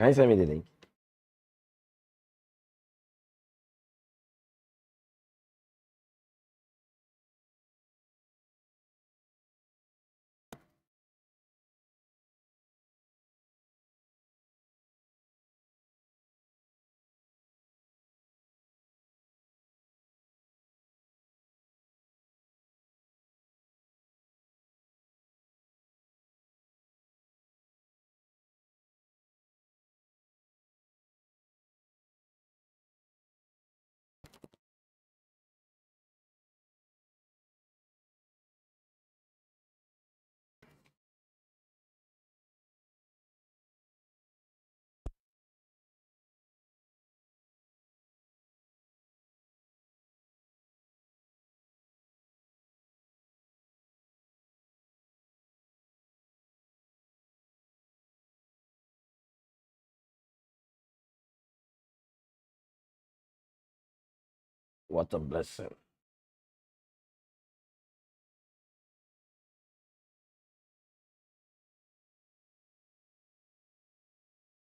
Can you send me the link? What a blessing.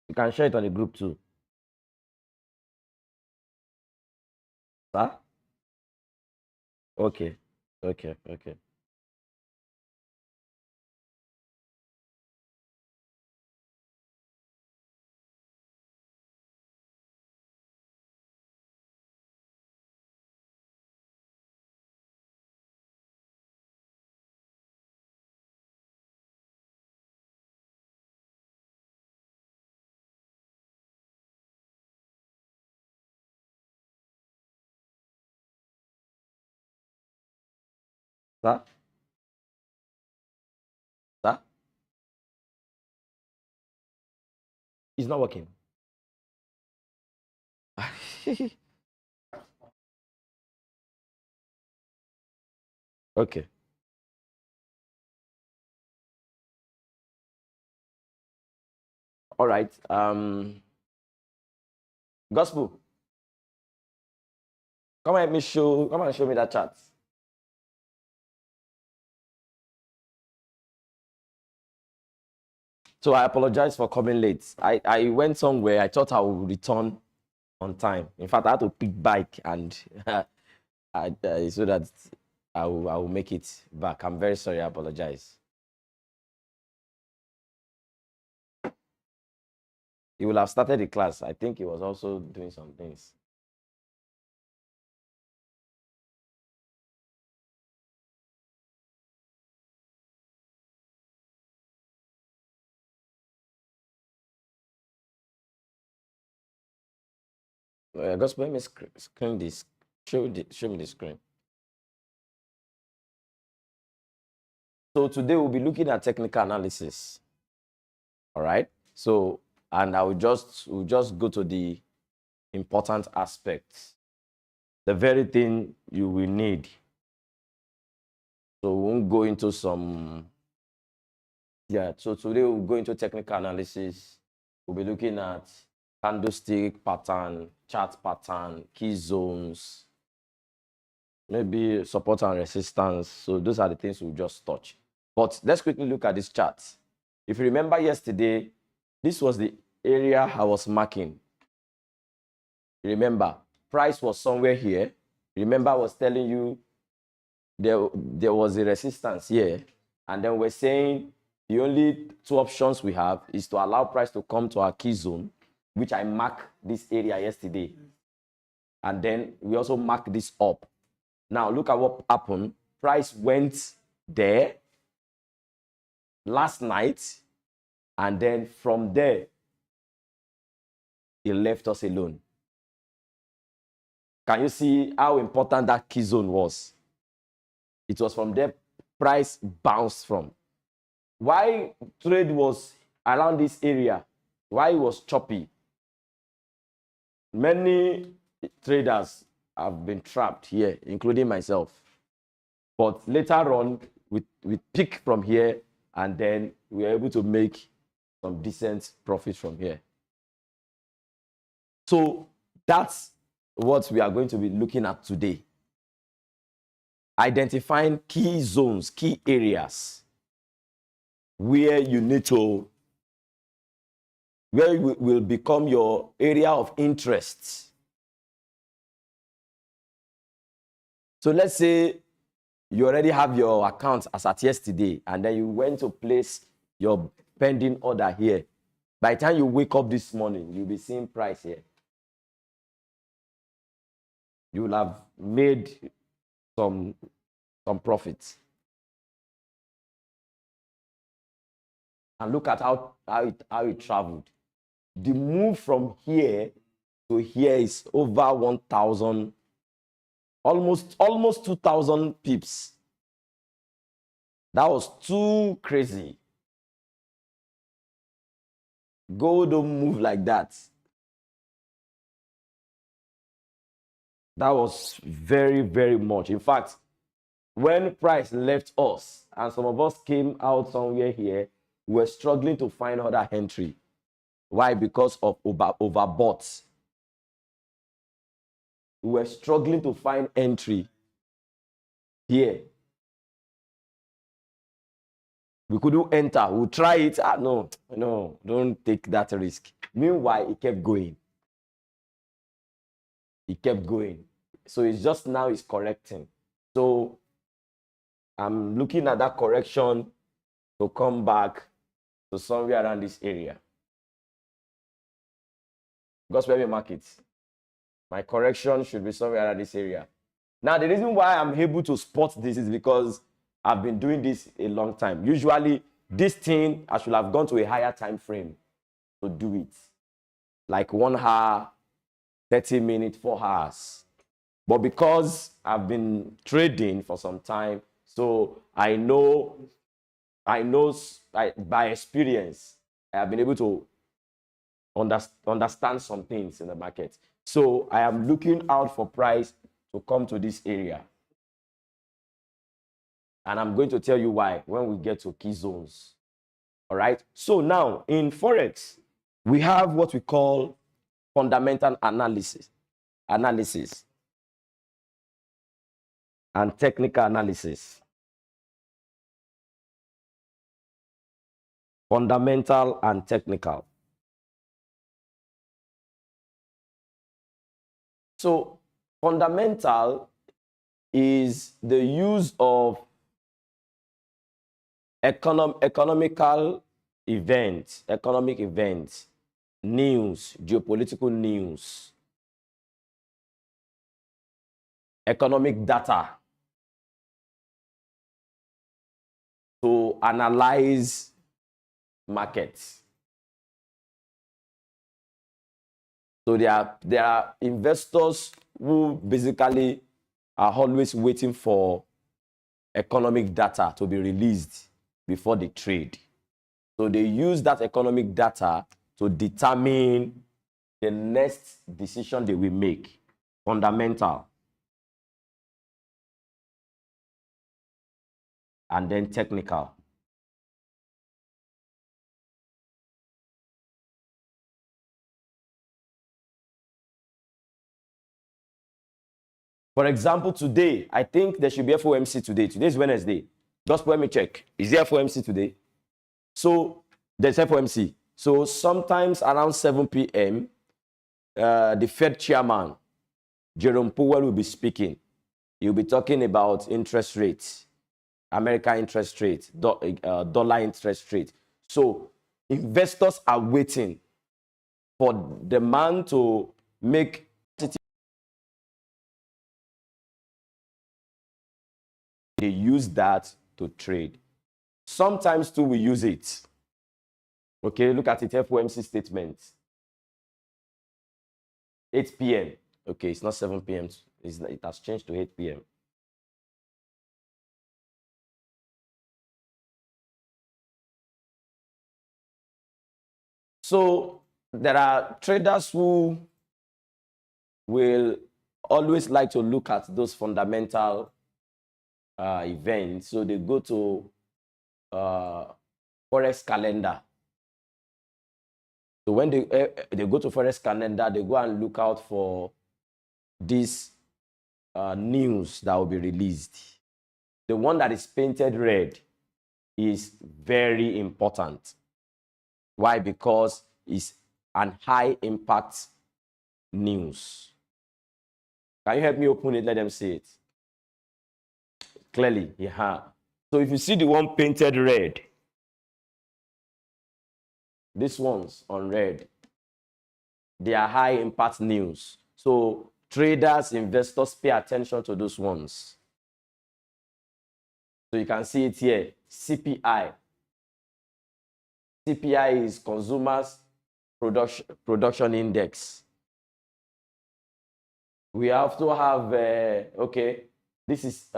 You can share it on the group too. Sir? Okay. Okay. Okay. Sir? Sir? It's not working. Okay. All right. Gospel. Come and show me that chart. So I apologize for coming late. I went somewhere. I thought I would return on time. In fact, I had to pick bike and so that I will make it back. I'm very sorry. I apologize. He will have started the class. I think he was also doing some things. Gospel, let me screen this. Show me the screen. So today we'll be looking at technical analysis. All right. So, and we'll just go to the important aspects, the very thing you will need. So we won't go into some. Yeah. So today we'll go into technical analysis. We'll be looking at candlestick pattern, chart pattern, key zones, maybe support and resistance. So those are the things we'll just touch. But let's quickly look at this chart. If you remember yesterday, this was the area I was marking. Remember, price was somewhere here. Remember, I was telling you there was a resistance here. And then we're saying the only two options we have is to allow price to come to our key zone, which I marked this area yesterday. And then we also mark this up. Now, look at what happened. Price went there last night. And then from there, it left us alone. Can you see how important that key zone was? It was from there price bounced from. Why trade was around this area? Why it was choppy? Many traders have been trapped here, including myself. But later on, we pick from here, and then we are able to make some decent profit from here. So that's what we are going to be looking at today. Identifying key zones, key areas where you need to where will become your area of interest. So let's say you already have your account as at yesterday, and then you went to place your pending order here. By the time you wake up this morning, you'll be seeing price here. You will have made some profits. And look at how it traveled. The move from here to here is over 1,000, almost 2,000 pips. That was too crazy. Gold don't move like that. That was very, very much. In fact, when price left us and some of us came out somewhere here, we were struggling to find other entry. Why? Because of overbought. We were struggling to find entry here. We couldn't enter. We'll try it. No, don't take that risk. Meanwhile, it kept going. It kept going. So it's just now it's correcting. So I'm looking at that correction to come back to somewhere around this area. Because where we market, my correction should be somewhere around this area. Now, the reason why I'm able to spot this is because I've been doing this a long time. Usually, this thing, I should have gone to a higher time frame to do it. Like 1 hour, 30 minutes, 4 hours. But because I've been trading for some time, so I know by experience, I have been able to understand some things in the market. So I am looking out for price to come to this area. And I'm going to tell you why when we get to key zones. All right. So now in Forex, we have what we call fundamental analysis and technical analysis. Fundamental and technical. So fundamental is the use of economic events, news, geopolitical news, economic data to analyze markets. So there are investors who basically are always waiting for economic data to be released before they trade. So they use that economic data to determine the next decision they will make. Fundamental. And then technical. For example, today, I think there should be FOMC today. Today is Wednesday. Just let me check. Is there FOMC today? So there's FOMC. So sometimes around 7 p.m., the Fed chairman, Jerome Powell, will be speaking. He'll be talking about interest rates, American interest rates, dollar interest rate. So investors are waiting for the man to make they use that to trade. Sometimes too we use it. Okay, look at it, FOMC statement. 8 p.m. Okay, it's not 7 p.m. It has changed to 8 p.m. So there are traders who will always like to look at those fundamental events. So they go to Forex calendar. So when they go to Forex calendar, they go and look out for this news that will be released. The one that is painted red is very important. Why? Because it's and high impact news. Can you help me open it? Let them see it clearly. Yeah. So if you see the one painted red, this one's on red, they are high impact news. So traders, investors pay attention to those ones. So you can see it here, CPI. CPI is Consumers Production Index. We also have, okay, this is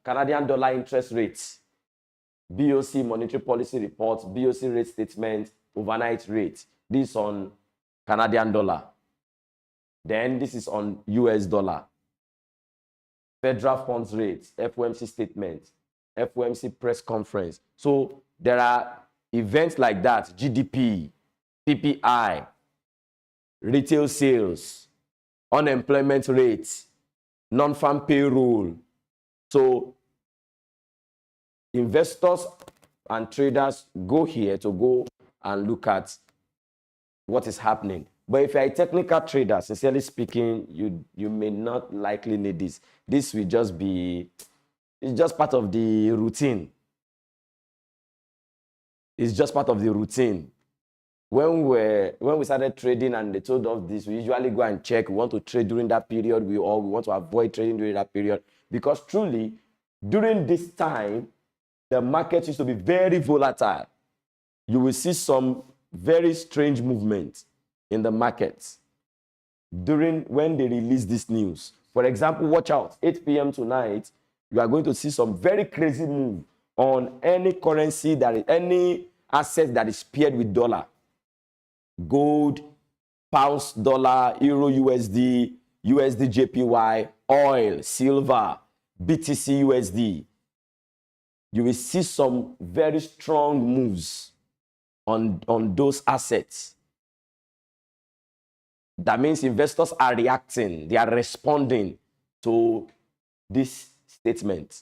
Canadian dollar interest rates, BOC monetary policy reports, BOC rate statement, overnight rate. This on Canadian dollar. Then this is on US dollar. Federal funds rates, FOMC statement, FOMC press conference. So there are events like that, GDP, PPI, retail sales, unemployment rates, non-farm payroll. So investors and traders go here to go and look at what is happening. But if you're a technical trader, sincerely speaking, you may not likely need this. This will just be, it's just part of the routine. It's just part of the routine. When we started trading and they told us this, we usually go and check. We want to trade during that period. We want to avoid trading during that period. Because truly, during this time, the market used to be very volatile. You will see some very strange movements in the markets during when they release this news. For example, watch out, 8 p.m. tonight, you are going to see some very crazy move on any currency that is, any asset that is paired with dollar. Gold, pounds, dollar, euro, USD, USD, JPY, oil, silver, BTC, USD. You will see some very strong moves on those assets. That means investors are reacting, they are responding to this statement.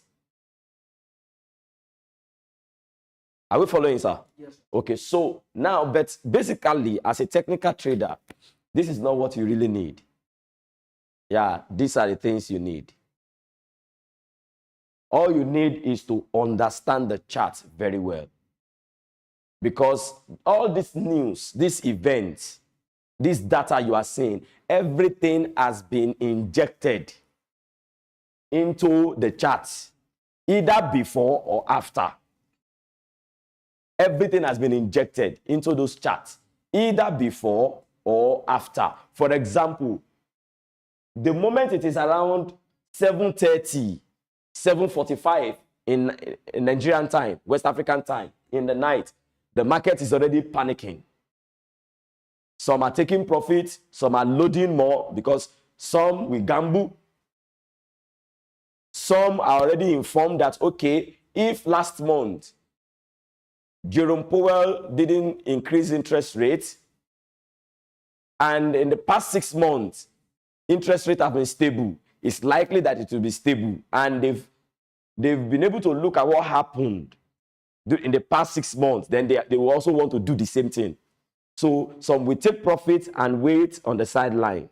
Are we following, sir? Yes. Okay, so now, but basically, as a technical trader, this is not what you really need. Yeah, these are the things you need. All you need is to understand the chart very well. Because all this news, these events, this data you are seeing, everything has been injected into the charts, either before or after. Everything has been injected into those charts, either before or after. For example, the moment it is around 7:30, 7:45 in Nigerian time, West African time, in the night, the market is already panicking. Some are taking profit, some are loading more because some will gamble. Some are already informed that, okay, if last month Jerome Powell didn't increase interest rates, and in the past 6 months, interest rates have been stable, it's likely that it will be stable. And they've been able to look at what happened in the past 6 months, then they will also want to do the same thing. So some will take profit and wait on the sideline.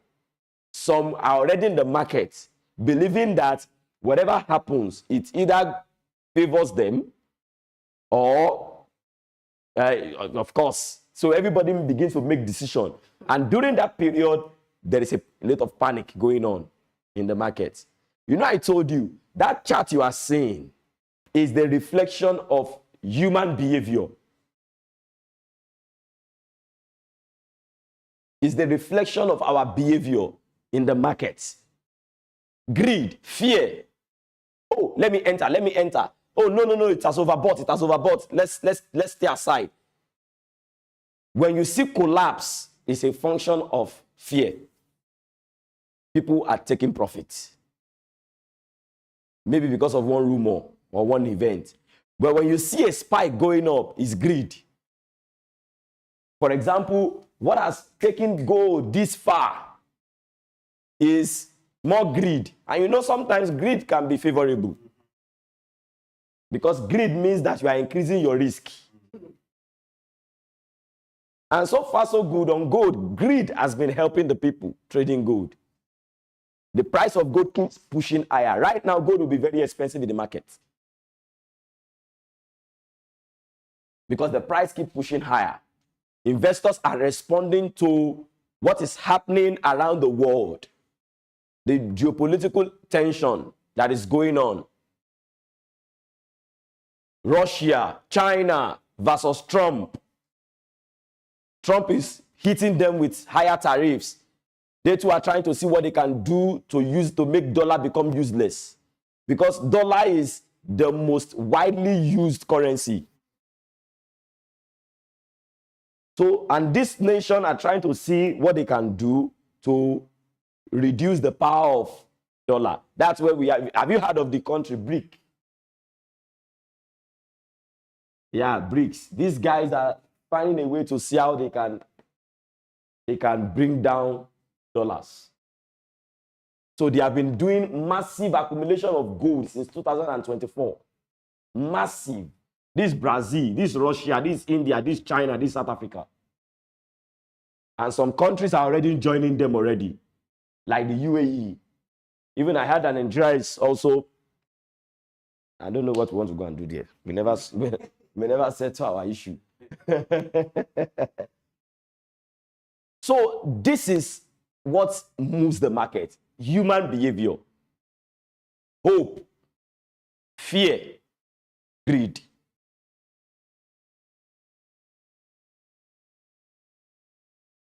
Some are already in the market, believing that whatever happens, it either favors them or, of course, so everybody begins to make decisions. And during that period, there is a lot of panic going on in the market. You know, I told you, that chart you are seeing is the reflection of human behavior. Is the reflection of our behavior in the markets. Greed, fear. Oh, let me enter. Oh, no, it has overbought. Let's stay aside. When you see collapse, it's a function of fear. People are taking profit. Maybe because of one rumor or one event. But when you see a spike going up, it's greed. For example, what has taken gold this far is more greed. And you know, sometimes greed can be favorable. Because greed means that you are increasing your risk. And so far, so good on gold. Greed has been helping the people trading gold. The price of gold keeps pushing higher. Right now, gold will be very expensive in the market, because the price keeps pushing higher. Investors are responding to what is happening around the world, the geopolitical tension that is going on. Russia, China versus Trump. Trump is hitting them with higher tariffs. They too are trying to see what they can do to make dollar become useless, because dollar is the most widely used currency. So, and this nation are trying to see what they can do to reduce the power of dollar. That's where we are. Have you heard of the country BRIC? Yeah, BRICS. These guys are finding a way to see how they can bring down dollars. So they have been doing massive accumulation of gold since 2024. Massive. This Brazil, this Russia, this India, this China, this South Africa. And some countries are already joining them already, like the UAE. Even I heard that Nigeria is also, I don't know what we want to go and do there. We never settle our issue. So this is what moves the market. Human behavior, hope, fear, greed.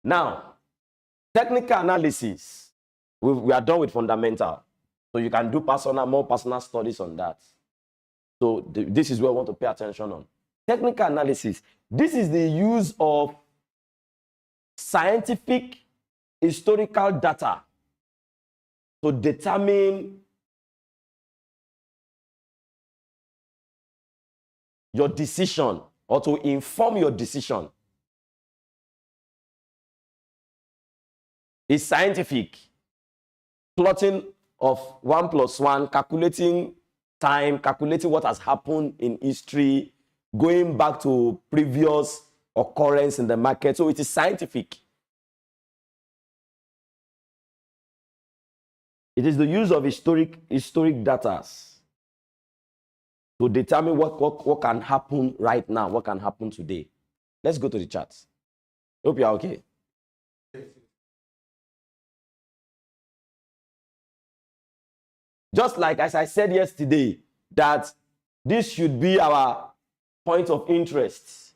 Now, technical analysis, we are done with fundamental. So you can do more personal studies on that. So this is where I want to pay attention on. Technical analysis. This is the use of scientific historical data to determine your decision, or to inform your decision. It's scientific. Plotting of 1 + 1, calculating time, calculating what has happened in history, going back to previous occurrence in the market. So it is scientific. It is the use of historic data to determine what can happen right now, what can happen today. Let's go to the charts. Hope you are okay. Just like as I said yesterday, that this should be our point of interest.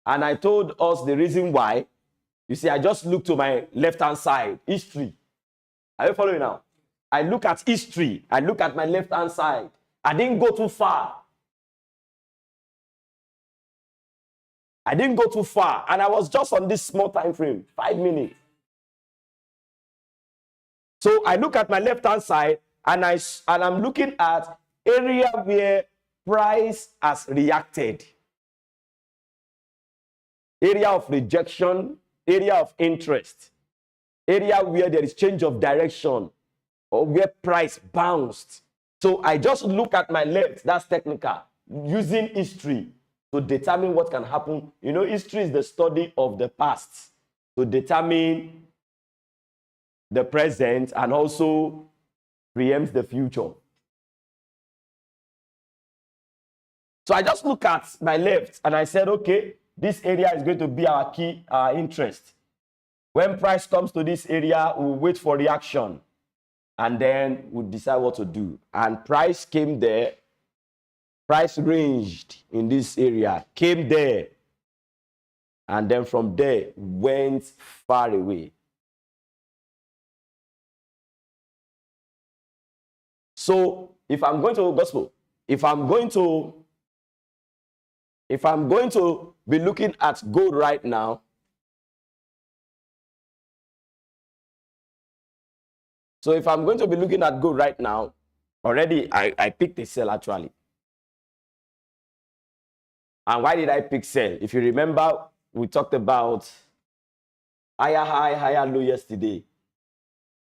And I told us the reason why. You see, I just look to my left-hand side, history. Are you following now? I look at history. I look at my left-hand side. I didn't go too far. I didn't go too far. And I was just on this small time frame, 5 minutes. So I look at my left-hand side, and I'm looking at area where price has reacted. Area of rejection, area of interest, area where there is change of direction, or where price bounced. So I just look at my left, that's technical, using history to determine what can happen. You know, history is the study of the past to determine the present and also preempts the future. So I just look at my left and I said, okay, this area is going to be our key interest. When price comes to this area, we'll wait for reaction and then we'll decide what to do. And price came there, price ranged in this area, came there, and then from there went far away. So if I'm going to gospel, if I'm going to be looking at gold right now, so if I'm going to be looking at gold right now, already I picked a sell actually. And why did I pick sell? If you remember, we talked about higher high, higher low yesterday.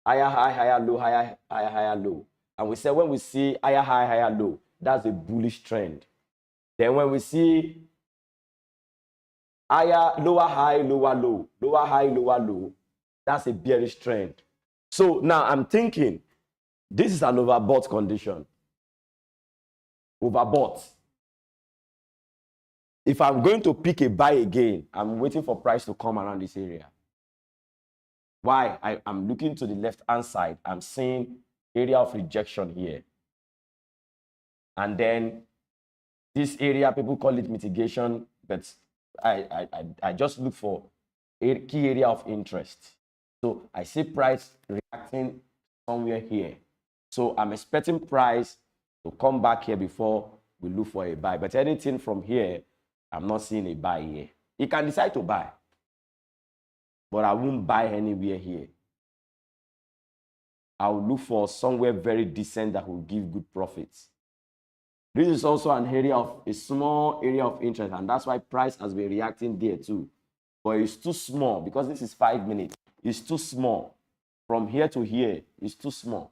Higher high, higher low, higher high, higher low. And we said when we see higher high, higher low, that's a bullish trend. Then when we see higher, lower high, lower low, lower high, lower low. That's a bearish trend. So now I'm thinking this is an overbought condition. Overbought. If I'm going to pick a buy again, I'm waiting for price to come around this area. Why? I'm looking to the left-hand side. I'm seeing area of rejection here. And then this area, people call it mitigation, but I just look for a key area of interest. So I see price reacting somewhere here. So I'm expecting price to come back here before we look for a buy. But anything from here, I'm not seeing a buy here. You can decide to buy, but I won't buy anywhere here. I'll look for somewhere very decent that will give good profits. This is also an area of a small area of interest, and that's why price has been reacting there too. But it's too small because this is 5 minutes. It's too small. From here to here, it's too small.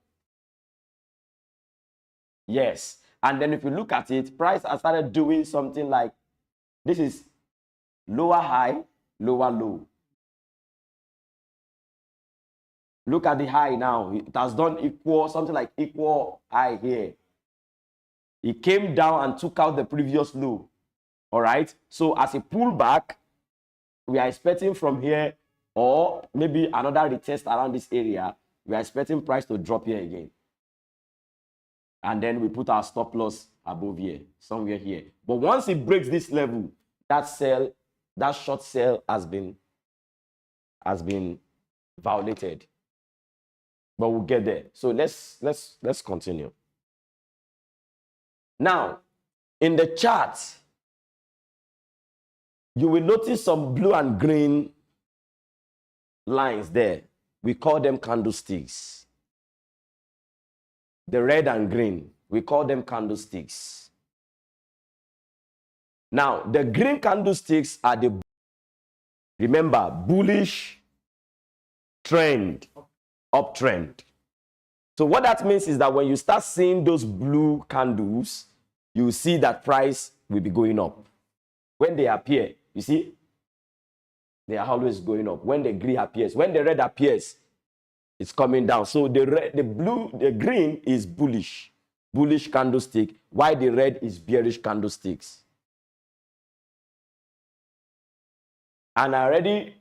Yes. And then if you look at it, price has started doing something like this is lower high, lower low. Look at the high now. It has done equal, something like equal high here. It came down and took out the previous low. All right. So as a pullback, we are expecting from here, or maybe another retest around this area, we are expecting price to drop here again. And then we put our stop loss above here, somewhere here. But once it breaks this level, that sell, that short sell has been violated. But we'll get there. So let's continue. Now, in the chart, you will notice some blue and green lines there. We call them candlesticks. The red and green, we call them candlesticks. Now, the green candlesticks are the, remember, bullish trend, uptrend. So what that means is that when you start seeing those blue candles, you will see that price will be going up. When they appear, you see, they are always going up. When the green appears, when the red appears, it's coming down. So the green is bullish candlestick, while the red is bearish candlesticks. And I already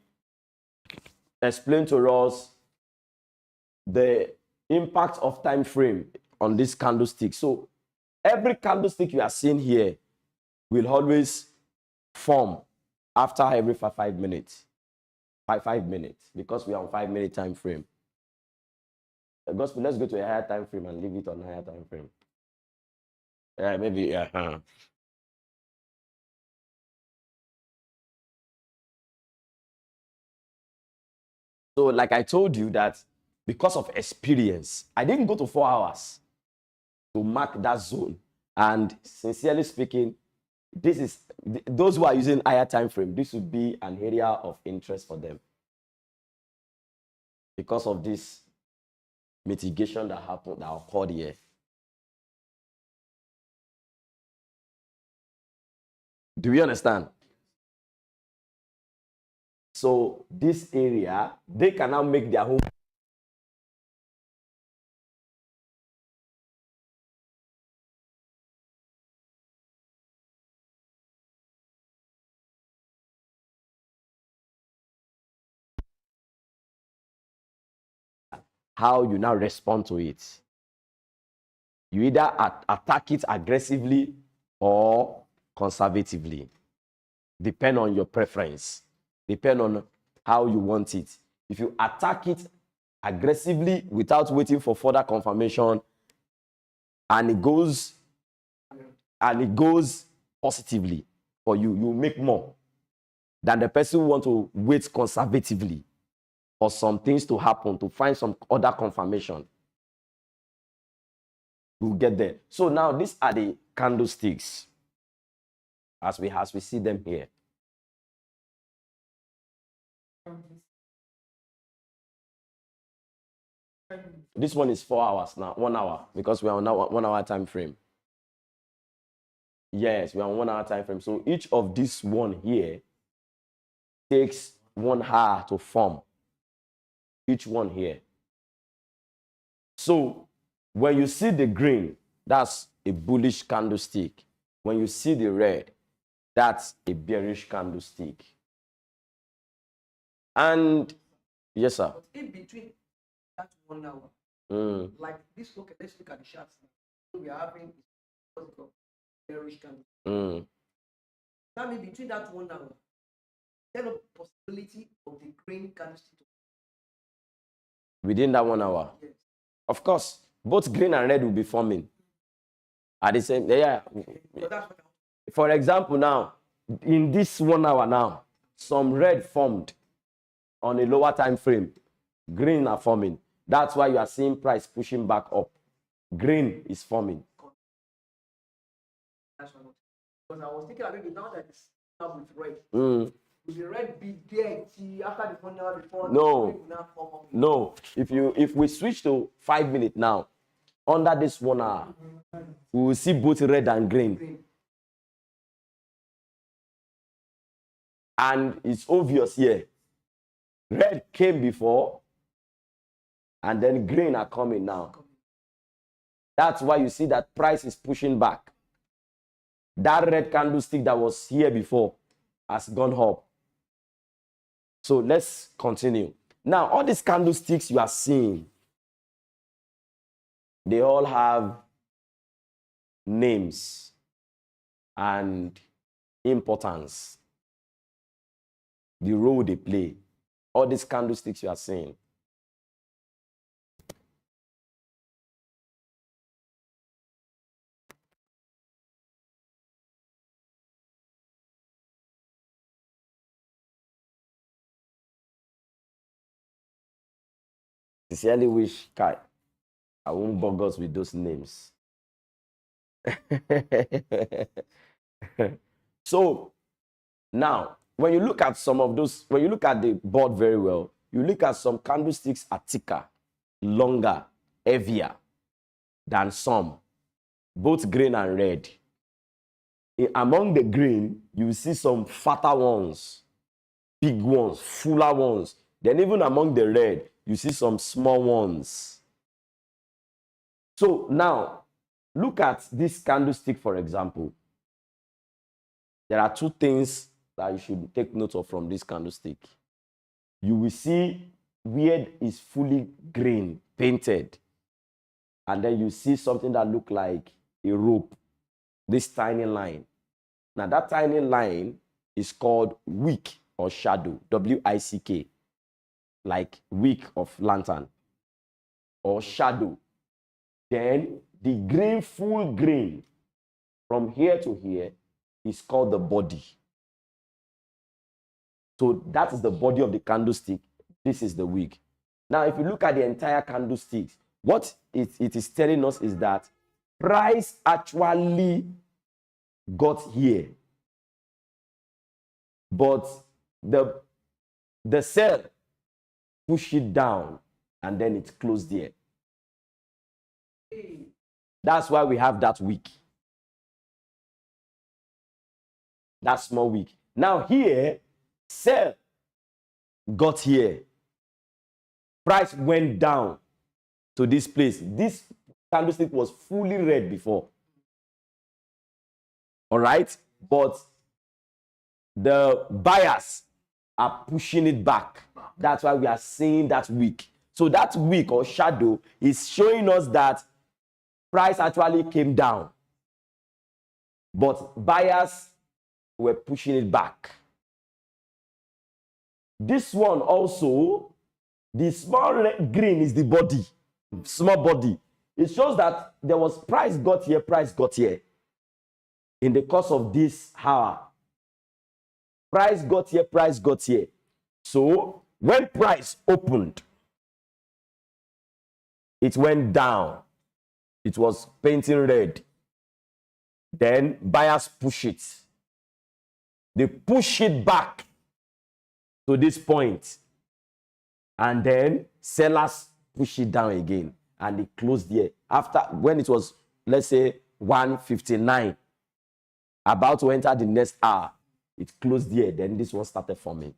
explained to us the impact of time frame on this candlestick. So every candlestick you are seeing here will always form after every 5 minutes. 5 minutes, because we are on 5-minute time frame. Gospel, let's go to a higher time frame and leave it on higher time frame. Yeah, maybe, yeah. So like I told you that because of experience, I didn't go to 4 hours to mark that zone. And sincerely speaking, this is those who are using higher time frame, this would be an area of interest for them because of this mitigation that happened, that occurred here. Do you understand? So this area, they can now make their own. How you now respond to it. You either attack it aggressively or conservatively. Depend on your preference. Depend on how you want it. If you attack it aggressively without waiting for further confirmation, and it goes positively for you, you make more than the person who wants to wait conservatively for some things to happen, to find some other confirmation. We'll get there. So now these are the candlesticks as we see them here. This one is 4 hours now, 1 hour, because we are on now 1 hour time frame. Yes, we are on 1 hour time frame. So each of this one here takes 1 hour to form. Each one here. So when you see the green, that's a bullish candlestick. When you see the red, that's a bearish candlestick. And yes, sir. But in between that 1 hour, like this, okay, let's look at the charts now. We are having what's it called? Bearish candle. That means between that 1 hour, there's no possibility of the green candlestick. Within that 1 hour? Yes. Of course, both green and red will be forming at the same. Yeah. For example, now in this 1 hour now, some red formed on a lower time frame. Green are forming. That's why you are seeing price pushing back up. Green is forming. That's what. Because I was thinking maybe now that it's up with red. Will the red be there after the 1 hour before? No. If we switch to 5 minutes now, under this 1 hour, we will see both red and green. And it's obvious here. Red came before, and then green are coming now. That's why you see that price is pushing back. That red candlestick that was here before has gone up. So let's continue. Now, all these candlesticks you are seeing, they all have names and importance. The role they play. All these candlesticks you are seeing. Sincerely wish I won't bug us with those names. So now, when you look at some of those, when you look at the board very well, you look at some candlesticks are thicker, longer, heavier than some, both green and red. Among the green, you see some fatter ones, big ones, fuller ones. Then even among the red, you see some small ones. So now, look at this candlestick, for example. There are two things that you should take note of from this candlestick. You will see where it's fully green, painted. And then you see something that looks like a rope, this tiny line. Now that tiny line is called wick or shadow, W-I-C-K, like wick of lantern or shadow. Then the green, full green, from here to here is called the body. So that is the body of the candlestick. This is the wick. Now, if you look at the entire candlestick, what it is telling us is that price actually got here. But the sell pushed it down and then it closed here. That's why we have that wick. That small wick. Now here, sell got here. Price went down to this place. This candlestick was fully red before. All right? But the buyers are pushing it back. That's why we are seeing that wick. So that wick or shadow is showing us that price actually came down. But buyers were pushing it back. This one also, the small green is the body, small body. It shows that there was price got here in the course of this hour. Price got here. So when price opened, it went down. It was painting red. Then buyers push it. They push it back to this point. And then sellers push it down again. And it closed there. After, when it was, let's say, 1:59, about to enter the next hour, it closed there. Then this one started forming.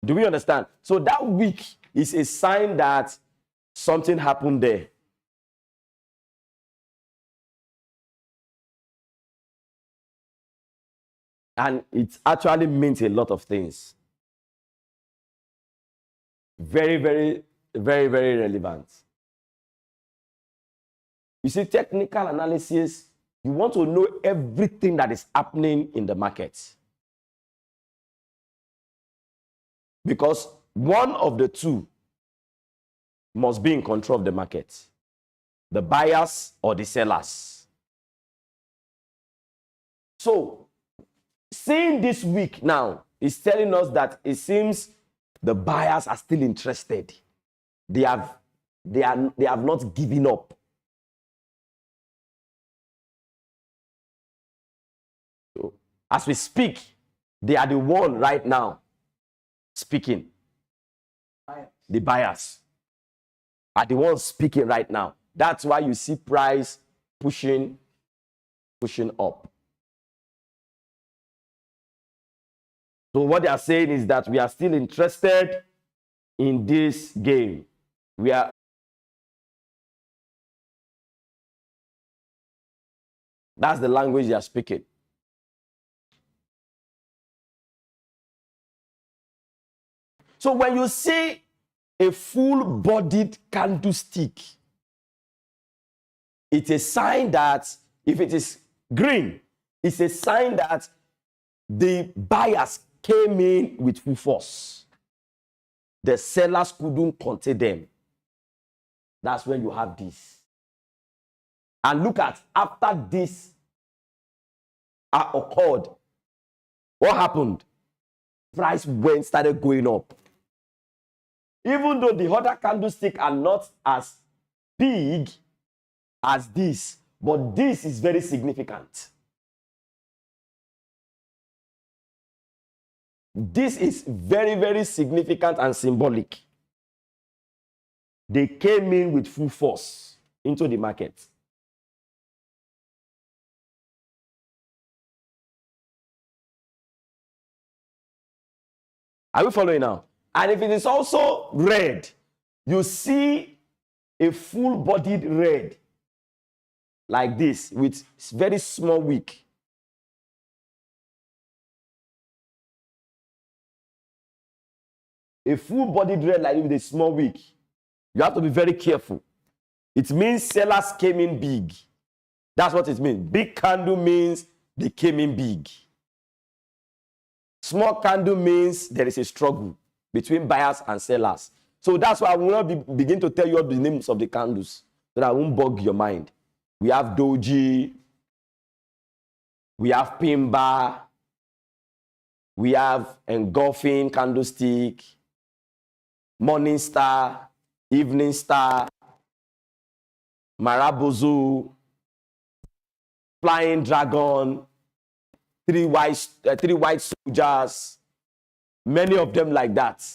Do we understand? So that week is a sign that something happened there. And it actually means a lot of things. Very, very, very, very relevant. You see, technical analysis, you want to know everything that is happening in the market. Because one of the two must be in control of the market. The buyers or the sellers. So, seeing this week now is telling us that it seems the buyers are still interested. They have not given up. So, as we speak, they are the one right now speaking. The buyers are the ones speaking right now. That's why you see price pushing up. So what they are saying is that we are still interested in this game. That's the language they are speaking. So when you see a full-bodied candlestick, it's a sign that if it is green, it's a sign that the buyers came in with full force. The sellers couldn't contain them. That's when you have this. And look at, after this occurred, what happened? Price started going up. Even though the other candlesticks are not as big as this, but this is very significant. This is very, very significant and symbolic. They came in with full force into the market. Are we following now? And if it is also red, you see a full-bodied red like this with very small wick. A full-bodied red like this with a small wick. You have to be very careful. It means sellers came in big. That's what it means. Big candle means they came in big. Small candle means there is a struggle between buyers and sellers. So that's why I will not begin to tell you all the names of the candles, so that I won't bug your mind. We have Doji, we have Pimba, we have engulfing candlestick, morning star, evening star, Marabozu, flying dragon, three white soldiers, many of them like that.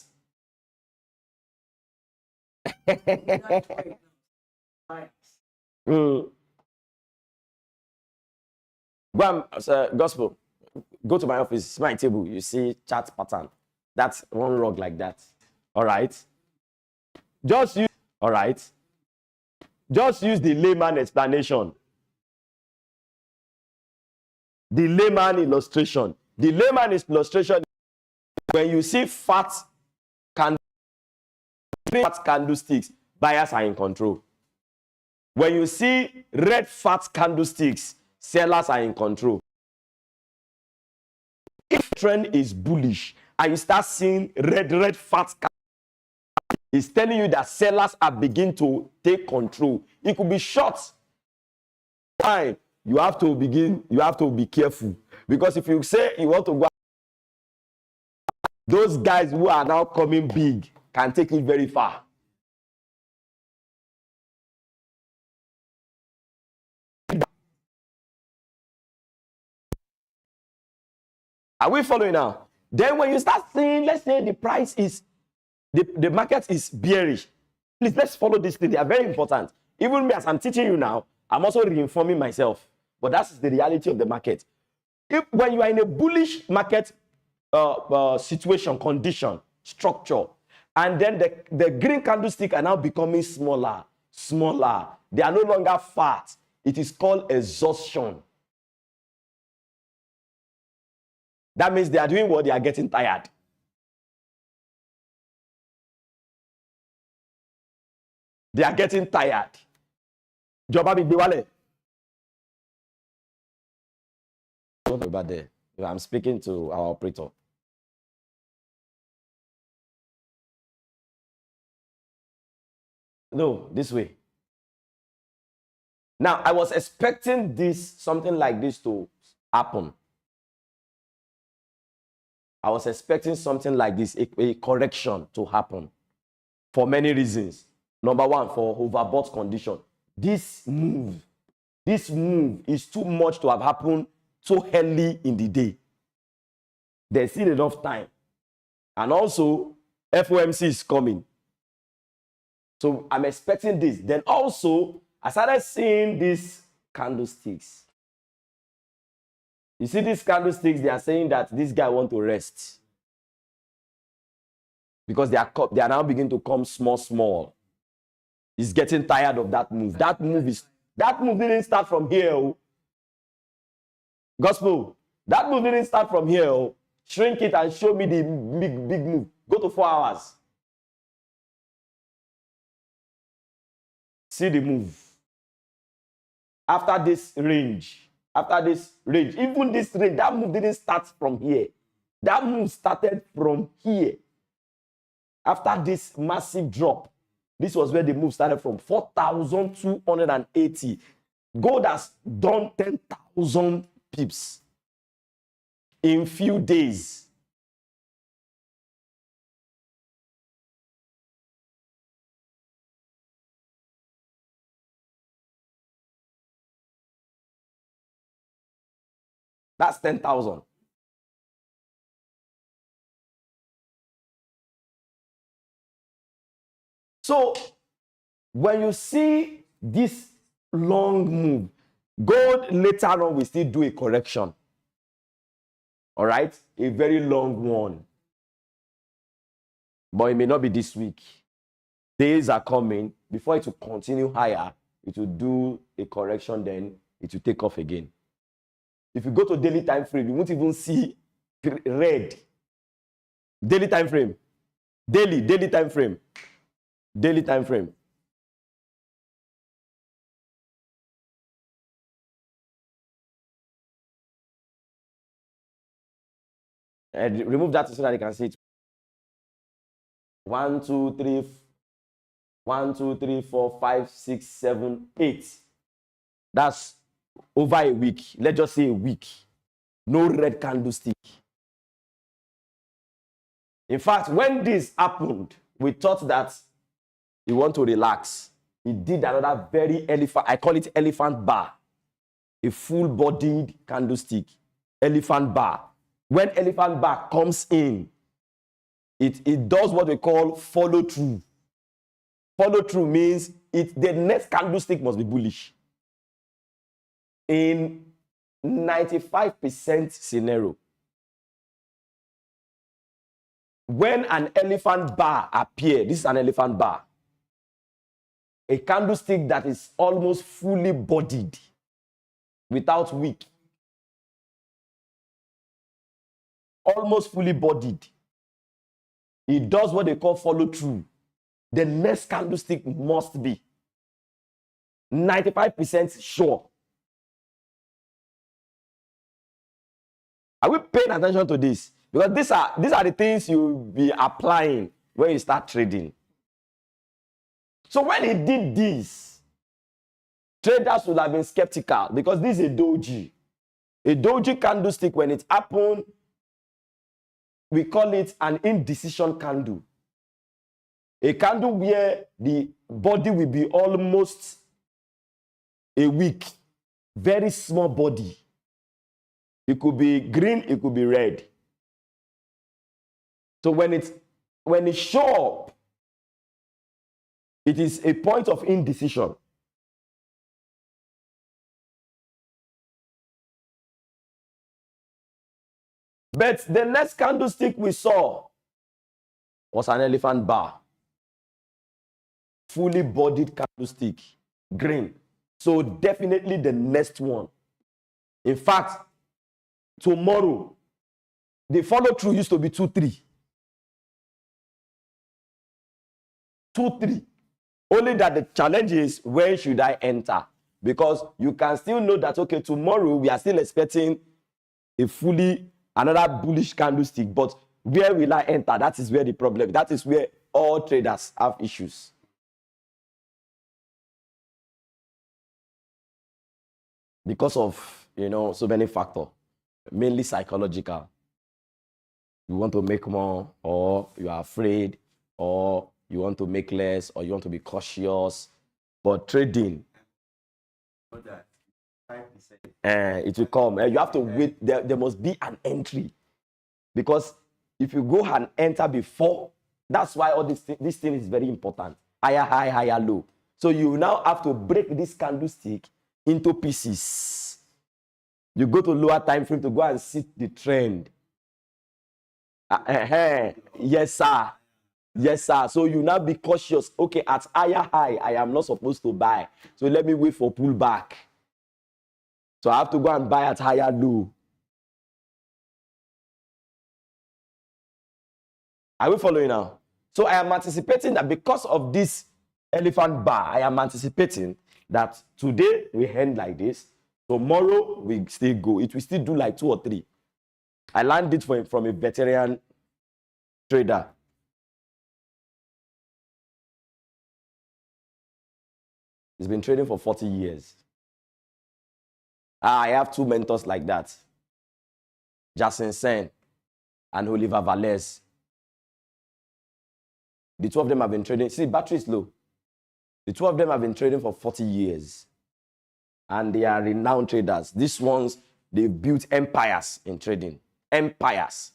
Go on, Gospel. Go to my office, it's my table. You see chart pattern. That's one log like that. All right. Just use the layman explanation. The layman illustration. The layman illustration, when you see fat candlesticks, buyers are in control. When you see red fat candlesticks, sellers are in control. If trend is bullish and you start seeing red fat candlesticks, it's telling you that sellers are beginning to take control. It could be short. Fine. You have to be careful. Because if you say you want to go, those guys who are now coming big can take it very far. Are we following now? Then when you start seeing, let's say the price is, the market is bearish. Please, let's follow this thing. They are very important. Even me, as I'm teaching you now, I'm also reinforming myself. But that's the reality of the market. When you are in a bullish market situation, condition, structure. And then the green candlestick are now becoming smaller, smaller. They are no longer fat. It is called exhaustion. That means they are doing what? They are getting tired. They are getting tired. Jọba mi gbé wálẹ̀. Don't worry about that. I'm speaking to our operator. No, this way. Now, I was expecting something like this to happen. I was expecting something like this, a correction to happen for many reasons. Number one, for overbought condition. This move is too much to have happened so early in the day. There's still enough time. And also, FOMC is coming. So I'm expecting this. Then also, I started seeing these candlesticks. You see these candlesticks, they are saying that this guy wants to rest. Because they are now beginning to come small. He's getting tired of that move. That move didn't start from here. Oh. Gospel, that move didn't start from here. Oh. Shrink it and show me the big move. Go to 4 hours. See the move. After this range, even this range, that move didn't start from here. That move started from here. After this massive drop, this was where the move started from, 4,280. Gold has done 10,000 pips in few days. That's 10,000. So, when you see this long move, gold later on will still do a correction. All right? A very long one. But it may not be this week. Days are coming. Before it will continue higher, it will do a correction, then it will take off again. If you go to daily time frame, you won't even see red. Daily time frame. Daily time frame. Daily time frame. And remove that so that you can see it. 1, 2, 3, 1, 2, 3, 4, 5, 6, 7, 8. That's over a week. Let's just say a week. No red candlestick. In fact, when this happened, we thought that he want to relax. He did another very elephant, I call it elephant bar. A full-bodied candlestick. Elephant bar. When elephant bar comes in, it does what we call follow through. Follow through means the next candlestick must be bullish. In 95% scenario, when an elephant bar appears, this is an elephant bar, a candlestick that is almost fully bodied, without wick, almost fully bodied, it does what they call follow through. The next candlestick must be 95% sure. Are we paying attention to this? Because these are the things you'll be applying when you start trading. So when he did this, traders would have been skeptical because this is a doji. A doji candlestick, when it happened, we call it an indecision candle. A candle where the body will be almost a wick, very small body. It could be green, it could be red. So when it shows up, it is a point of indecision. But the next candlestick we saw, was an elephant bar. Fully bodied candlestick, green. So definitely the next one. In fact, tomorrow, the follow through used to be 2-3. 2-3. Only that the challenge is, when should I enter? Because you can still know that, okay, tomorrow we are still expecting another bullish candlestick, but where will I enter? That is where the problem, that is where all traders have issues. Because of, so many factors, mainly psychological. You want to make more, or you are afraid, or you want to make less, or you want to be cautious. But trading, it will come. You have to wait. There must be an entry. Because if you go and enter before, that's why all this thing is very important. Higher high, higher low. So you now have to break this candlestick into pieces. You go to lower time frame to go and see the trend. Yes, sir. Yes, sir. So you now be cautious. Okay, at higher high, I am not supposed to buy. So let me wait for pullback. So I have to go and buy at higher low. Are we following now? So I am anticipating that because of this elephant bar, I am anticipating that today we end like this. Tomorrow we still go. It will still do like 2 or 3. I learned it from a veteran trader. He's been trading for 40 years. I have 2 mentors like that. Jason Sen and Oliver Valles. The 2 of them have been trading. See, battery is low. The 2 of them have been trading for 40 years. And they are renowned traders. These ones, they've built empires in trading. Empires.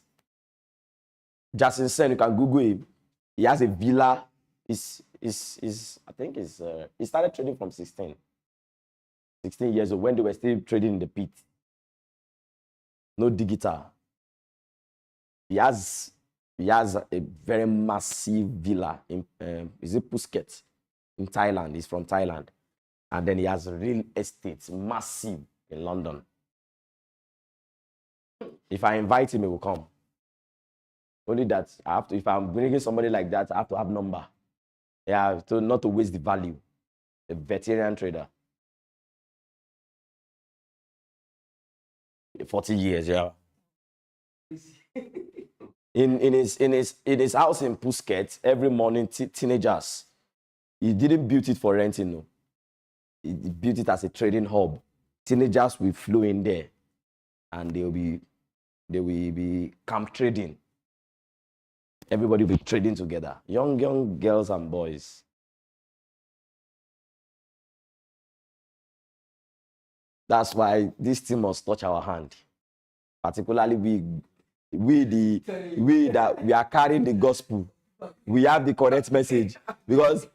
Jason Sen, you can Google him. He has a villa. He started trading from 16 years old, when they were still trading in the pit. No digital. He has a very massive villa in is it Phuket in Thailand. He's from Thailand. And then he has real estate, massive, in London. If I invite him, he will come. Only that if I'm bringing somebody like that, I have to have number. Yeah, not to waste the value. A veteran trader. 40 years, yeah. In his house in Phuket, every morning, teenagers. He didn't build it for renting, no. He built it as a trading hub. Teenagers will flow in there, and they will be camp trading. Everybody will be trading together. Young girls and boys. That's why this thing must touch our hand. Particularly we are carrying the gospel. We have the correct message. Because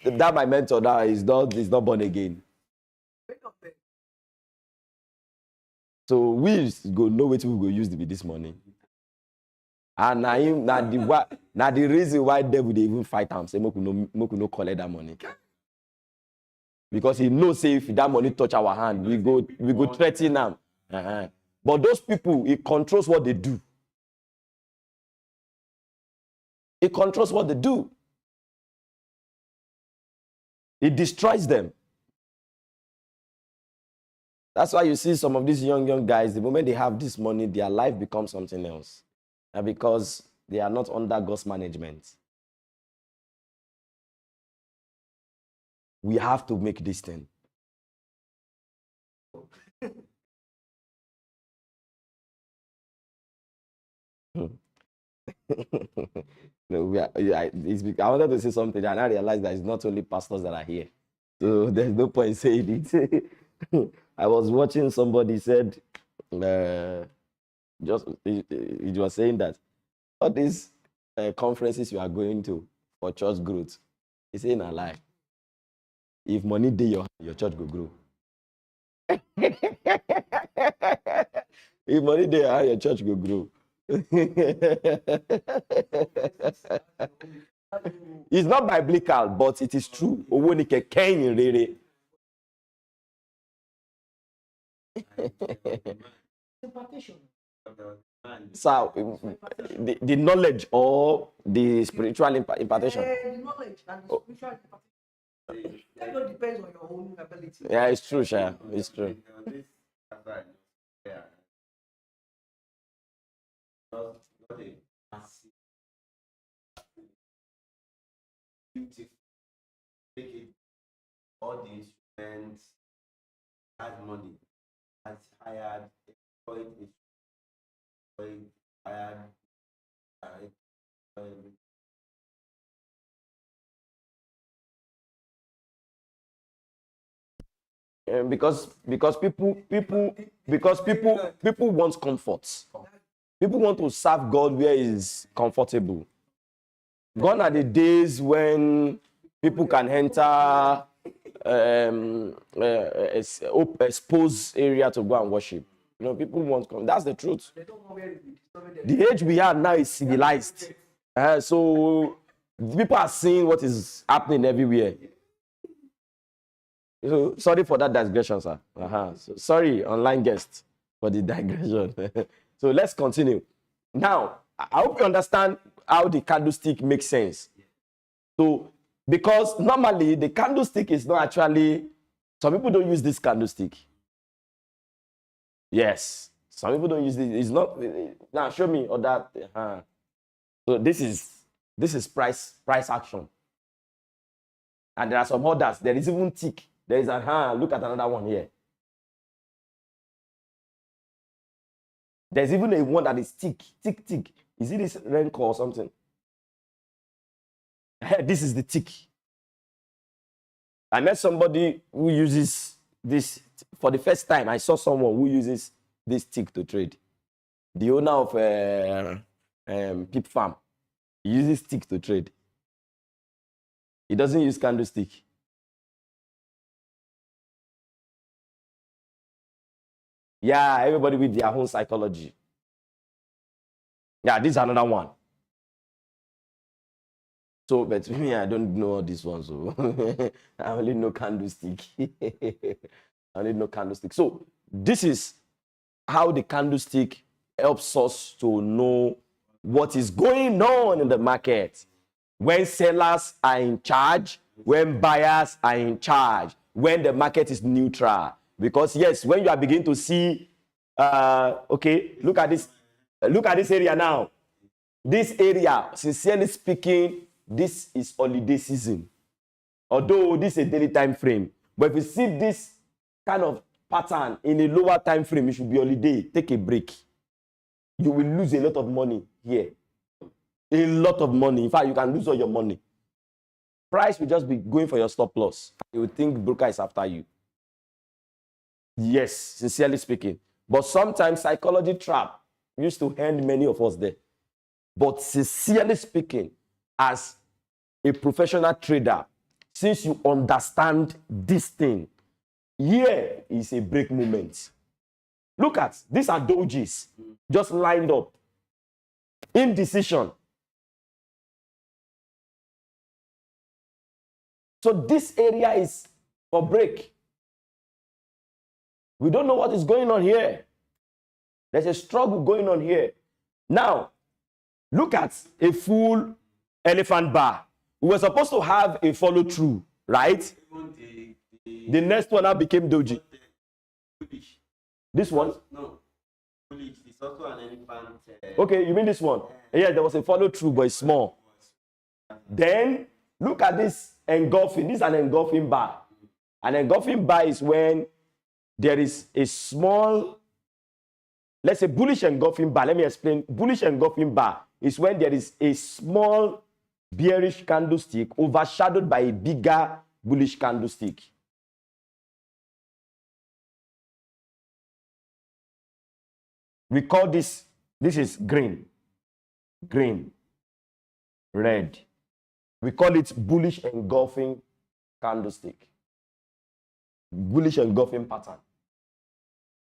that my mentor now is not born again. So we go know what we go use to be this morning. And now the reason why devil they even fight him, say moku no collect that money. Because he knows, say, if that money touch our hand, we go threaten them. But those people, it controls what they do. It controls what they do. It destroys them. That's why you see some of these young guys, the moment they have this money, their life becomes something else. And because they are not under God's management. We have to make this thing. No, I wanted to say something, and I realized that it's not only pastors that are here. So there's no point saying it. I was watching somebody said, it was saying that all these conferences you are going to for church growth, it's saying a lie. If money dey your church go grow. If money dey your church go grow. It's not biblical, but it is true. Owó ni kẹ̀kẹ́ ìyìn rere. So, the knowledge or the spiritual impartation? The knowledge and the spiritual impartation. That just depends on your own ability. Yeah, it's true, Shaya. It's true. All the instruments, has money, has hired, employed, hired, Because people want comfort. People want to serve God where is comfortable. Gone are the days when people can enter exposed area to go and worship. You know, people want that's the truth. The age we are now is civilized. So people are seeing what is happening everywhere. So sorry for that digression, sir. So, sorry, online guest, for the digression. So let's continue. Now, I hope you understand how the candlestick makes sense. So, because normally the candlestick is not actually, some people don't use this candlestick. Yes, some people don't use it. It's not. Now show me or that. So this is price action, and there are some others. There is even tick. There is a look at another one here. There's even a one that is tick. Is it this rank or something? This is the tick. I met somebody who uses this for the first time. I saw someone who uses this tick to trade. The owner of Pip Farm, he uses tick to trade. He doesn't use candlestick. Yeah, everybody with their own psychology. Yeah, this is another one. So, but me, I don't know all these ones. So I only know candlestick. I only know candlestick. So this is how the candlestick helps us to know what is going on in the market. When sellers are in charge, when buyers are in charge, when the market is neutral. Because yes, when you are beginning to see, okay, look at this area now. This area, sincerely speaking, this is holiday season. Although this is a daily time frame, but if you see this kind of pattern in a lower time frame, it should be holiday. Take a break. You will lose a lot of money here. A lot of money. In fact, you can lose all your money. Price will just be going for your stop loss. You will think broker is after you. Yes, sincerely speaking. But sometimes psychology trap used to hand many of us there. But sincerely speaking, as a professional trader, since you understand this thing, here is a break moment. Look at, these are dojis just lined up. Indecision. So this area is for break. We don't know what is going on here. There's a struggle going on here. Now, look at a full elephant bar. We were supposed to have a follow through, right? The next one now became doji. This one? No. It's also an elephant. Okay, you mean this one? Yeah, there was a follow through, but it's small. Then look at this engulfing. This is an engulfing bar. An engulfing bar is when there is a small, let's say bullish engulfing bar. Let me explain. Bullish engulfing bar is when there is a small bearish candlestick overshadowed by a bigger bullish candlestick. We call this is green, red. We call it bullish engulfing candlestick. Bullish engulfing pattern.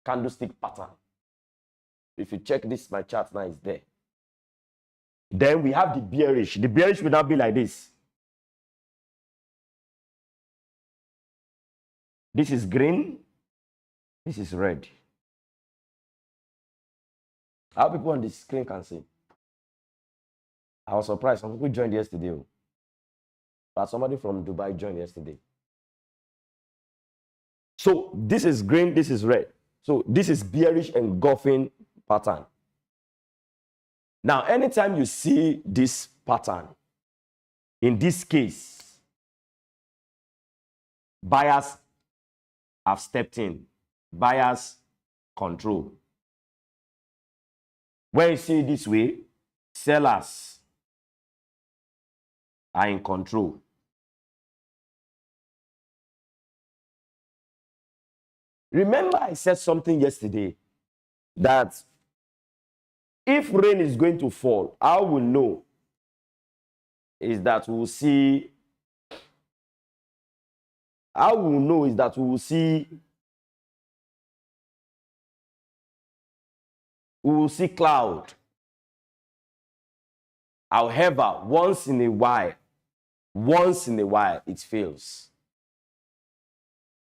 Candlestick pattern. If you check this, my chart now is there. Then we have the bearish. The bearish will now be like this. This is green. This is red. How people on the screen can see. I was surprised. Some people joined yesterday. But somebody from Dubai joined yesterday. So this is green, this is red. So this is bearish engulfing pattern. Now, anytime you see this pattern, in this case, buyers have stepped in. Buyers control. When you see it this way, sellers are in control. Remember, I said something yesterday that if rain is going to fall, how we'll know is that we will see. How we will know is that we will see. We will see cloud. However, once in a while, it fails.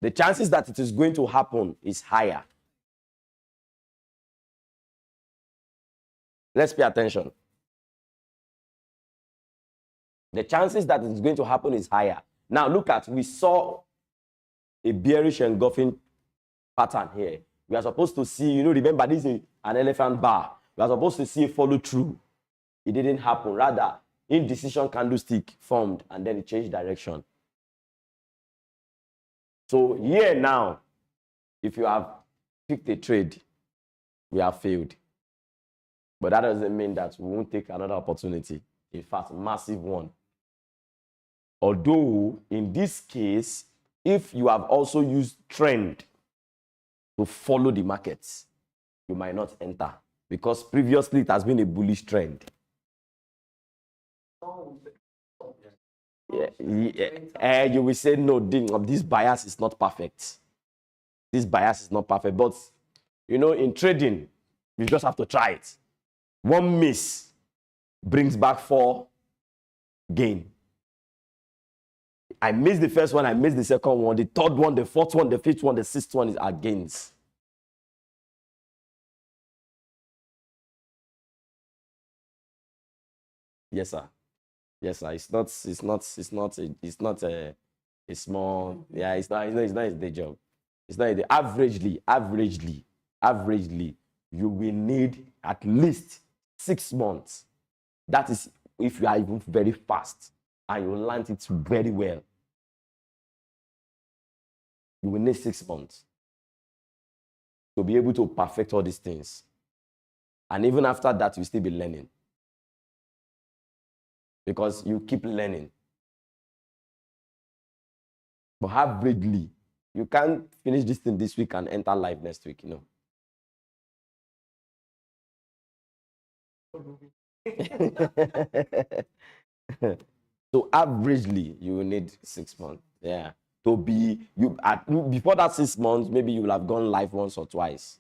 The chances that it is going to happen is higher. Let's pay attention. The chances that it's going to happen is higher. Now look at, we saw a bearish engulfing pattern here. We are supposed to see, remember this is an elephant bar. We are supposed to see a follow through. It didn't happen. Rather, indecision candlestick formed and then it changed direction. So here now, if you have picked a trade, we have failed. But that doesn't mean that we won't take another opportunity. In fact, massive one. Although, in this case, if you have also used trend to follow the markets, you might not enter. Because previously, it has been a bullish trend. Yeah. You will say, no, this bias is not perfect. This bias is not perfect. But, in trading, you just have to try it. One miss brings back 4 gain. I missed the first one, I missed the second one, the third one, the fourth one, the fifth one, the sixth one is our gains. Yes, sir. Yes, sir. It's not a small, yeah, it's not his day job. It's not averagely, you will need at least 6 months. That is if you are even very fast and you learn it very well. You will need 6 months to be able to perfect all these things. And even after that, you'll still be learning. Because you keep learning. But averagely, you can't finish this thing this week and enter live next week, So averagely, you will need 6 months. Yeah. To be before that 6 months, maybe you will have gone live once or twice.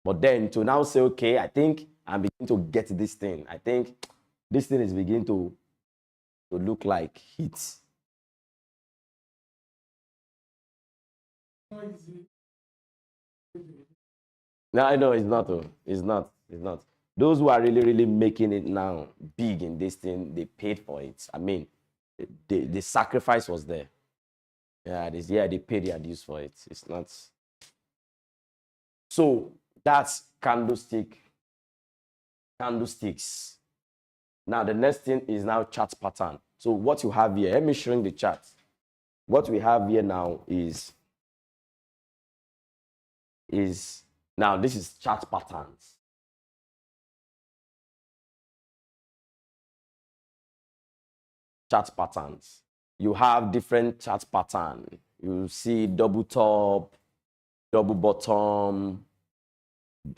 But then to now say, okay, I think I'm beginning to get this thing. I think this thing is beginning to look like heat. No, I know it's not. It's not. Those who are really making it now big in this thing, they paid for it. I mean, the sacrifice was there. Yeah, they paid their dues for it. It's not. So that's candlesticks. Now the next thing is now chart pattern. So what you have here, let me shrink the chart. What we have here now is now this is chart patterns. Chart patterns. You have different chart pattern. You see double top, double bottom,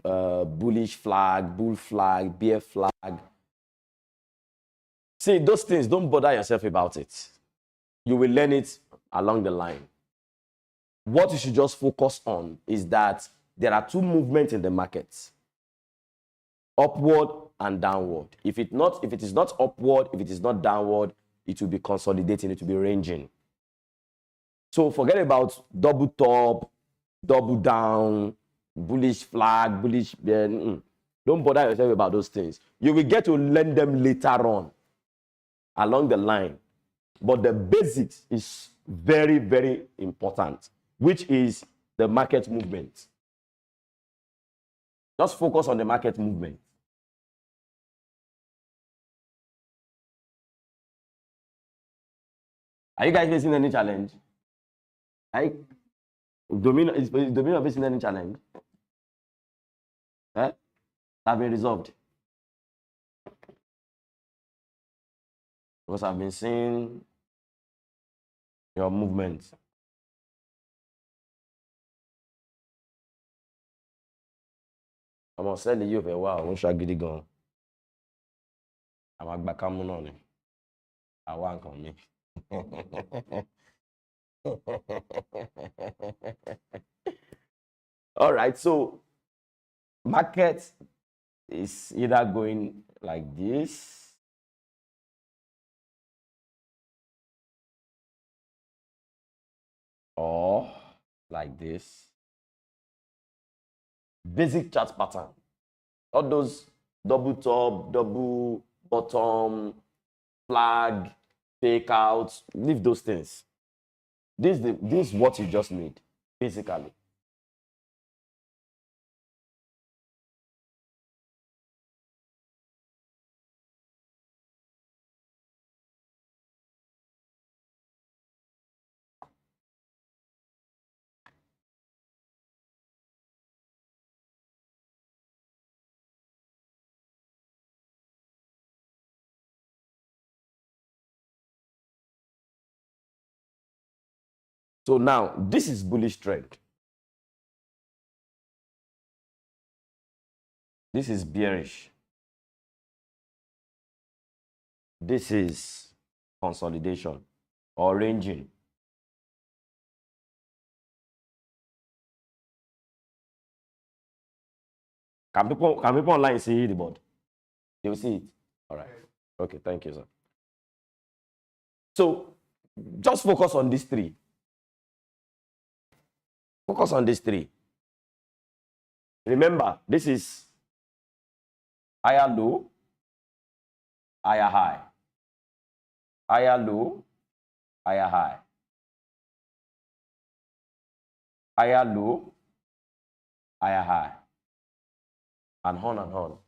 bullish flag, bull flag, bear flag. See, those things, don't bother yourself about it. You will learn it along the line. What you should just focus on is that there are two movements in the market: upward and downward. If it is not upward, if it is not downward, it will be consolidating, it will be ranging. So forget about double top, double down, bullish flag, bullish. Don't bother yourself about those things. You will get to learn them later on along the line. But the basics is very, very important, which is the market movement. Just focus on the market movement. Are you guys facing any challenge? Is Domino facing any challenge? That been resolved. Because I've been seeing your movement. I'm gonna sell you for a while. I'm gonna go. I'm back on. I want on me. All right, so market is either going like this or like this. Basic chart pattern. All those double top, double bottom, flag, fake out, leave those things. This is what you just need, basically. So now, this is bullish trend. This is bearish. This is consolidation or ranging. Can people online see the board? They will see it. All right. Okay, thank you, sir. So just focus on these three. Focus on these three. Remember, this is higher low, higher high. Higher low, higher high. Higher low, higher high. And on and on.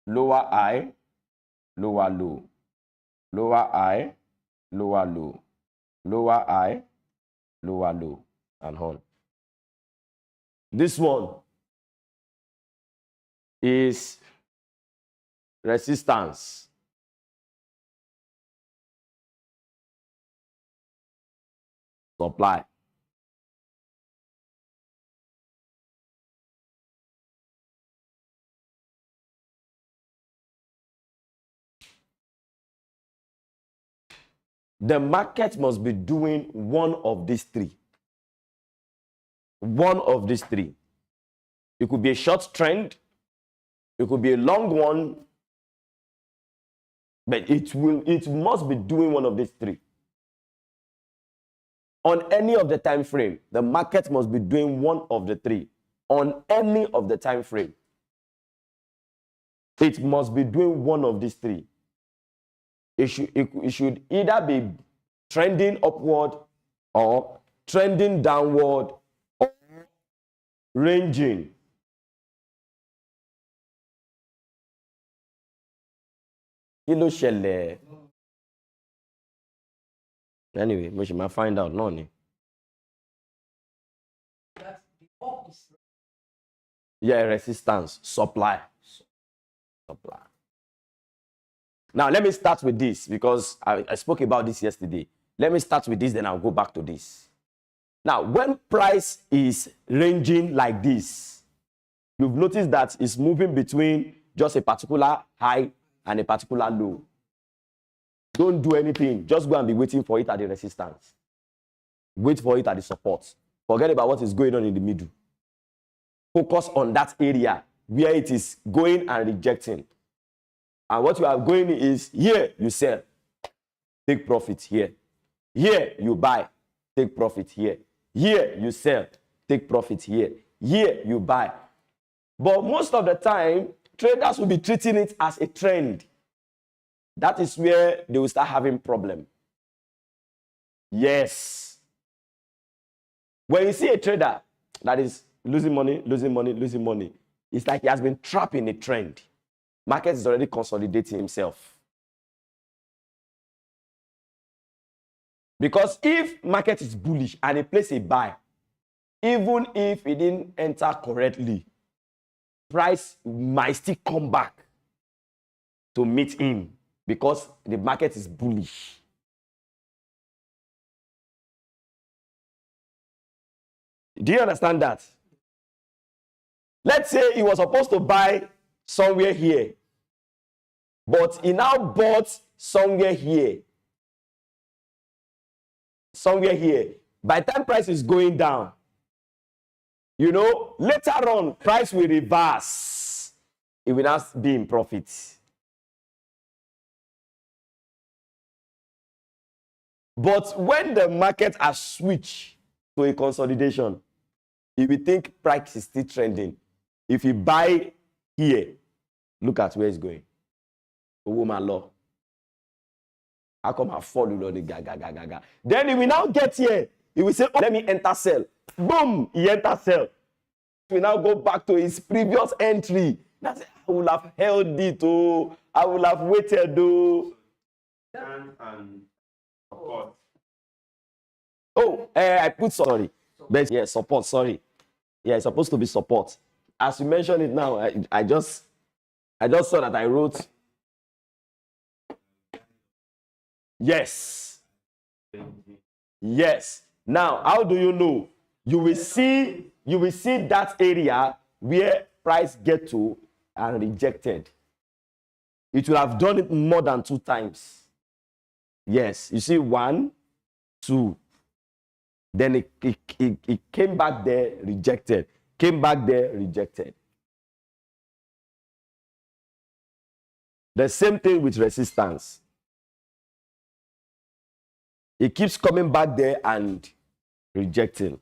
Lower high, lower low. Lower high, lower low. Lower high, lower low. And on. This one is resistance. Supply. The market must be doing one of these three. One of these three. It could be a short trend. It could be a long one. But it must be doing one of these three. On any of the time frame, the market must be doing one of the three. On any of the time frame, it must be doing one of these three. It should either be trending upward or trending downward or ranging. Kilo shele. Anyway, we should find out, no? That's the opposite. Yeah, resistance, supply. Supply. Now, let me start with this because I spoke about this yesterday. Let me start with this, then I'll go back to this. Now, when price is ranging like this, you've noticed that it's moving between just a particular high and a particular low. Don't do anything. Just go and be waiting for it at the resistance. Wait for it at the support. Forget about what is going on in the middle. Focus on that area where it is going and rejecting. And what you are going is here you sell, take profit here. Here you buy, take profit here. Here you sell, take profit here. Here you buy. But most of the time, traders will be treating it as a trend. That is where they will start having problem. Yes. When you see a trader that is losing money, it's like he has been trapped in a trend. Market is already consolidating himself. Because if market is bullish and he places a buy, even if he didn't enter correctly, price might still come back to meet him because the market is bullish. Do you understand that? Let's say he was supposed to buy somewhere here, but he now bought somewhere here. Somewhere here. By the time price is going down, later on, price will reverse. It will not be in profit. But when the market has switched to a consolidation, if you think price is still trending, if you buy here, look at where it's going. Woman law. How come I fall on the gaga? Then he will now get here. He will say, oh, let me enter sell. Boom, he enter sell. He will now go back to his previous entry. That's it. I will have held it, oh. I will have waited, oh. And support. Oh, I put sorry. But yeah, support, sorry. Yeah, it's supposed to be support. As you mentioned it now, I just saw that I wrote. Yes. Yes. Now, how do you know? You will see that area where price get to and rejected. It will have done it more than 2 times. Yes. You see 1, 2. Then it came back there, rejected. Came back there, rejected. The same thing with resistance. It keeps coming back there and rejecting.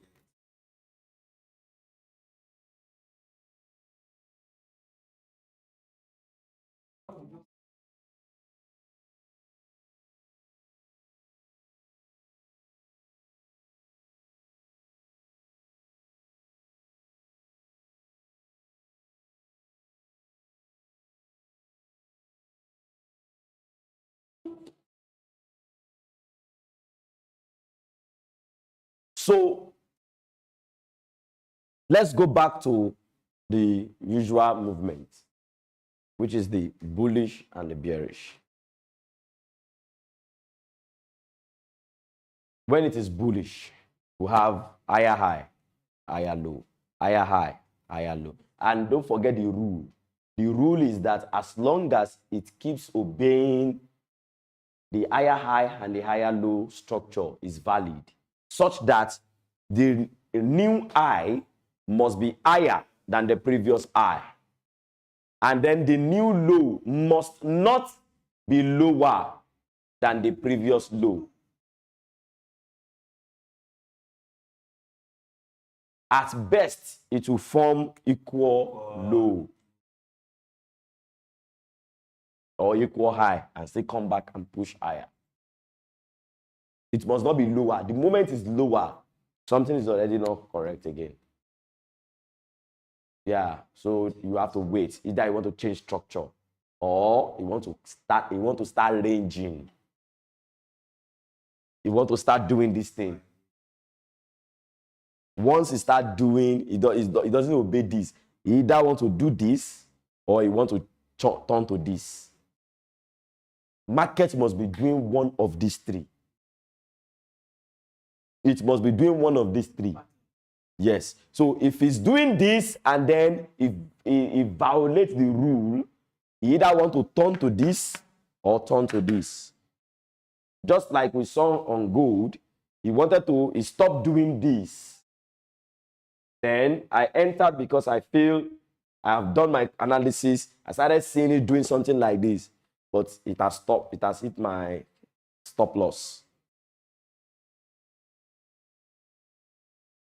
So let's go back to the usual movement, which is the bullish and the bearish. When it is bullish, we have higher high, higher low, higher high, higher low. And don't forget the rule. The rule is that as long as it keeps obeying the higher high and the higher low structure is valid, such that the new high must be higher than the previous high. And then the new low must not be lower than the previous low. At best, it will form equal low or equal high and still come back and push higher. It must not be lower. The moment it's lower, something is already not correct again. Yeah, so you have to wait. Either you want to change structure or you want to start ranging. You want to start doing this thing. Once you start doing, it doesn't obey this. You either want to do this or you want to turn to this. Market must be doing one of these 3. It must be doing one of these 3. Yes. So if it's doing this and then if it violates the rule, you either want to turn to this or turn to this. Just like we saw on gold, he stopped doing this. Then I entered because I feel I have done my analysis. I started seeing it doing something like this, but it has stopped. It has hit my stop loss.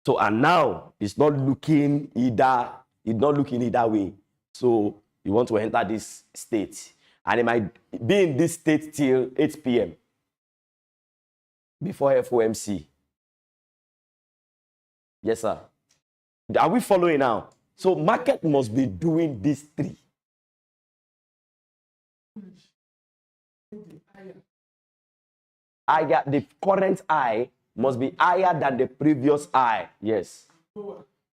So, and now it's not looking either way. So you want to enter this state, and it might be in this state till 8 p.m. before FOMC. Yes, sir. Are we following now? So market must be doing these three. The current high must be higher than the previous high. Yes.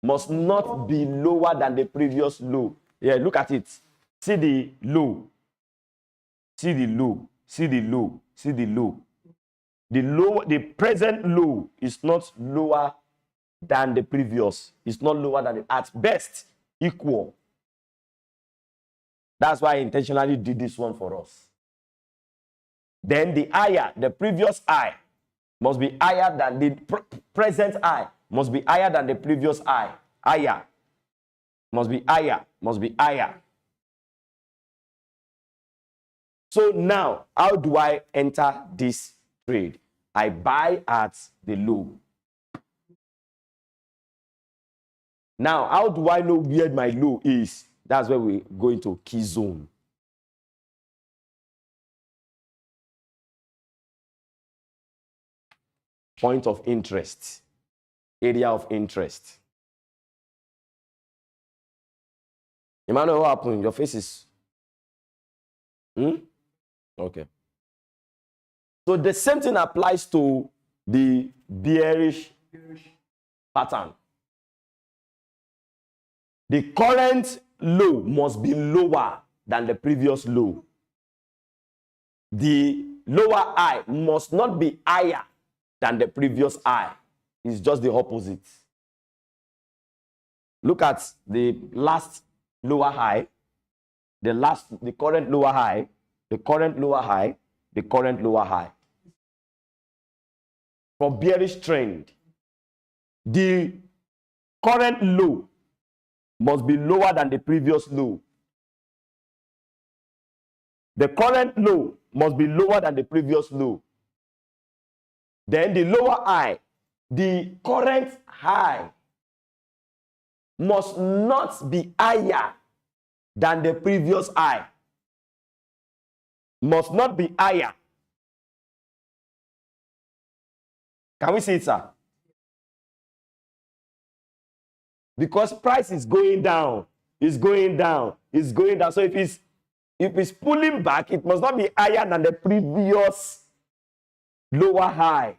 Must not be lower than the previous low. Yeah, look at it. See the low. See the low. See the low. See the low. The present low is not lower than the previous. It's not lower than at best equal. That's why I intentionally did this one for us. Then the previous high must be higher than the present high, must be higher than the previous high. Higher. Must be higher. Must be higher. So now, how do I enter this trade? I buy at the low. Now, how do I know where my low is? That's where we go into key zone. Point of interest. Area of interest. Emmanuel, what happened? Your face is... Okay. So the same thing applies to the bearish pattern. The current low must be lower than the previous low. The lower high must not be higher than the previous high. It's just the opposite. Look at the last lower high, the current lower high, the current lower high, the current lower high. For bearish trend, the current low must be lower than the previous low. The current low must be lower than the previous low. Then the lower high, the current high must not be higher than the previous high. Must not be higher. Can we see it, sir? Because price is going down, it's going down, it's going down. So if it's pulling back, it must not be higher than the previous lower high.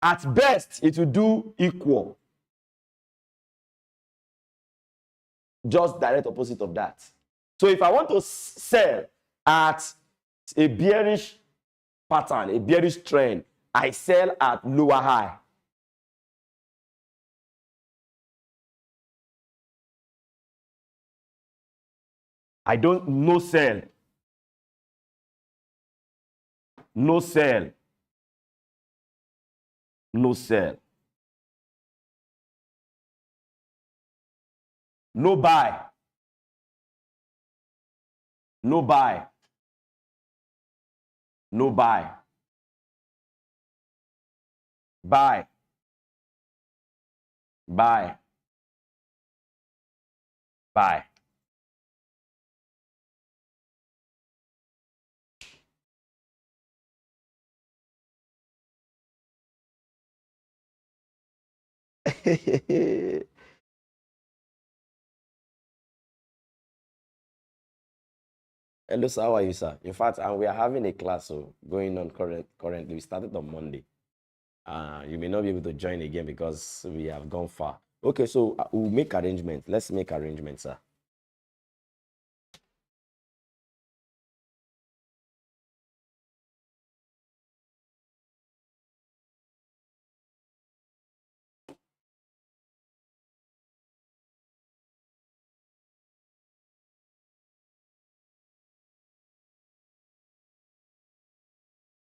At best, it will do equal. Just direct opposite of that. So if I want to sell at a bearish pattern, a bearish trend, I sell at lower high. I don't, no sell. No sell. No sell. No buy. No buy. No buy. Buy. Buy. Buy. Hello, sir. How are you, sir? In fact, we are having a class going on currently. We started on Monday. You may not be able to join again because we have gone far. Okay, so we'll make arrangements. Let's make arrangements, sir.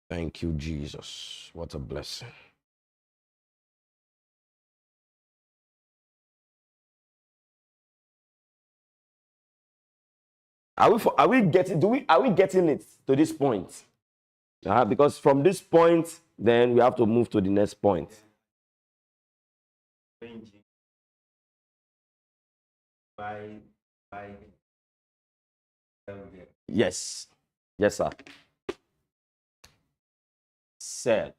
Thank you, Jesus. What a blessing. Are we getting it to this point? Because from this point, then we have to move to the next point. Yes. Yes, sir. Sell.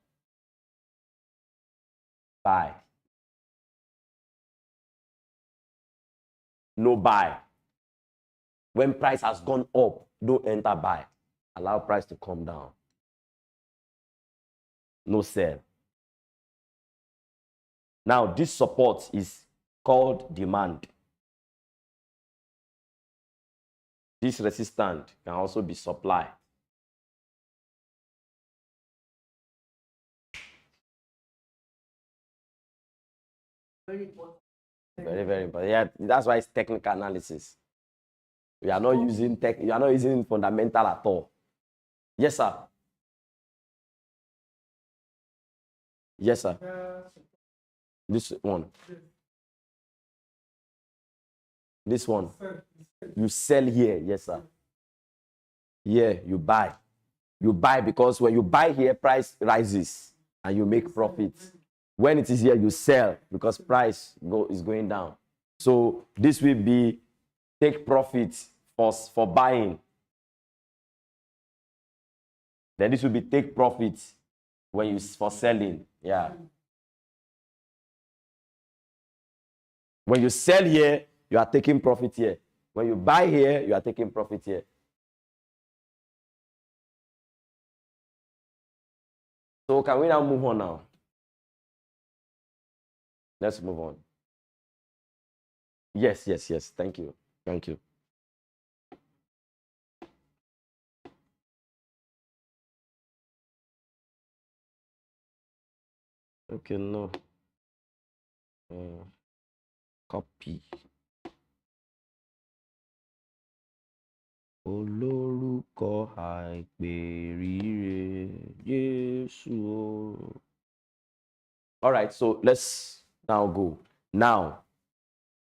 Buy. No buy. When price has gone up, don't enter buy. Allow price to come down. No sell. Now, this support is called demand. This resistance can also be supply. Very important. Very, very important. Yeah, that's why it's technical analysis. We are not using you are not using fundamental at all. Yes, sir. Yes, sir. This one. This one. You sell here. Yes, sir. Here, you buy. You buy because when you buy here, price rises and you make profits. When it is here, you sell because price is going down. So this will be take profits for buying. Then this will be take profits for selling. Yeah. When you sell here, you are taking profit here. When you buy here, you are taking profit here. So can we now move on now? Let's move on. Yes, yes, yes. Thank you. Thank you. Okay, no. Copy. Olórúkọ àìpèrire Jésù. All right, so let's now go. Now,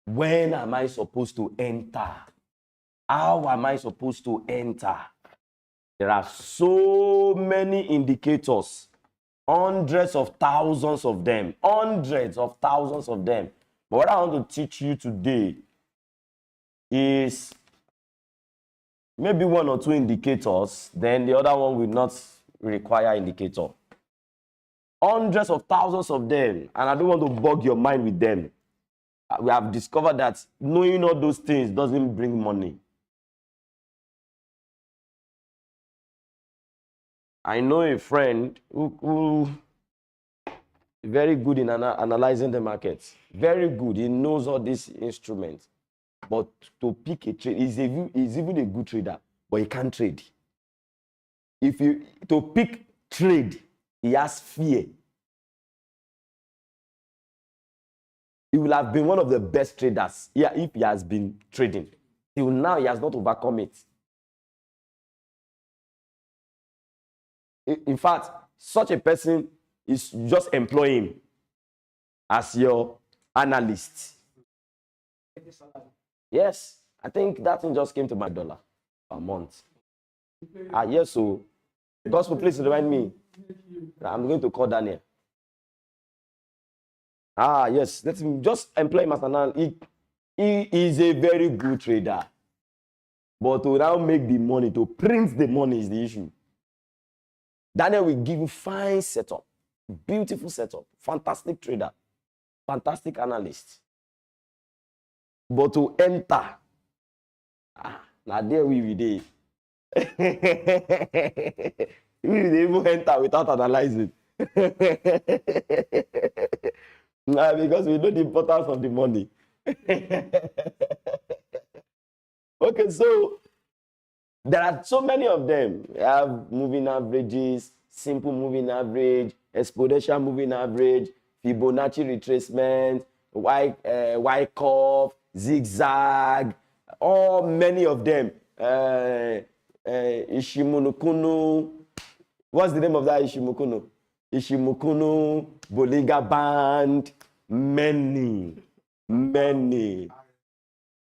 when am I supposed to enter? How am I supposed to enter? There are so many indicators, hundreds of thousands of them. But what I want to teach you today is maybe one or two indicators, then the other one will not require indicator. Hundreds of thousands of them, and I don't want to bog your mind with them. We have discovered that knowing all those things doesn't bring money. I know a friend who is very good in analyzing the markets. Very good. He knows all these instruments. But to pick a trade, he's even a good trader, but he can't trade. To pick trade, he has fear. He will have been one of the best traders if he has been trading. Till now, he has not overcome it. In fact, such a person is just employing him as your analyst. Yes, I think that thing just came to my $1 a month. Yes, so Gospel, please remind me. I'm going to call Daniel. Yes, let him just employ him as an analyst. He is a very good trader. But to now make the money, to print the money is the issue. Daniel will give you fine setup, beautiful setup, fantastic trader, fantastic analyst. But to enter, now there we will we will even enter without analyzing. Because we know the importance of the money. Okay, so there are so many of them. We have moving averages, simple moving average, exponential moving average, Fibonacci retracement, Y curve, zigzag, many of them. Ishimono-kuno. What's the name of that Ishimono-kuno? Ishimono-kuno, Bollinger Band, many.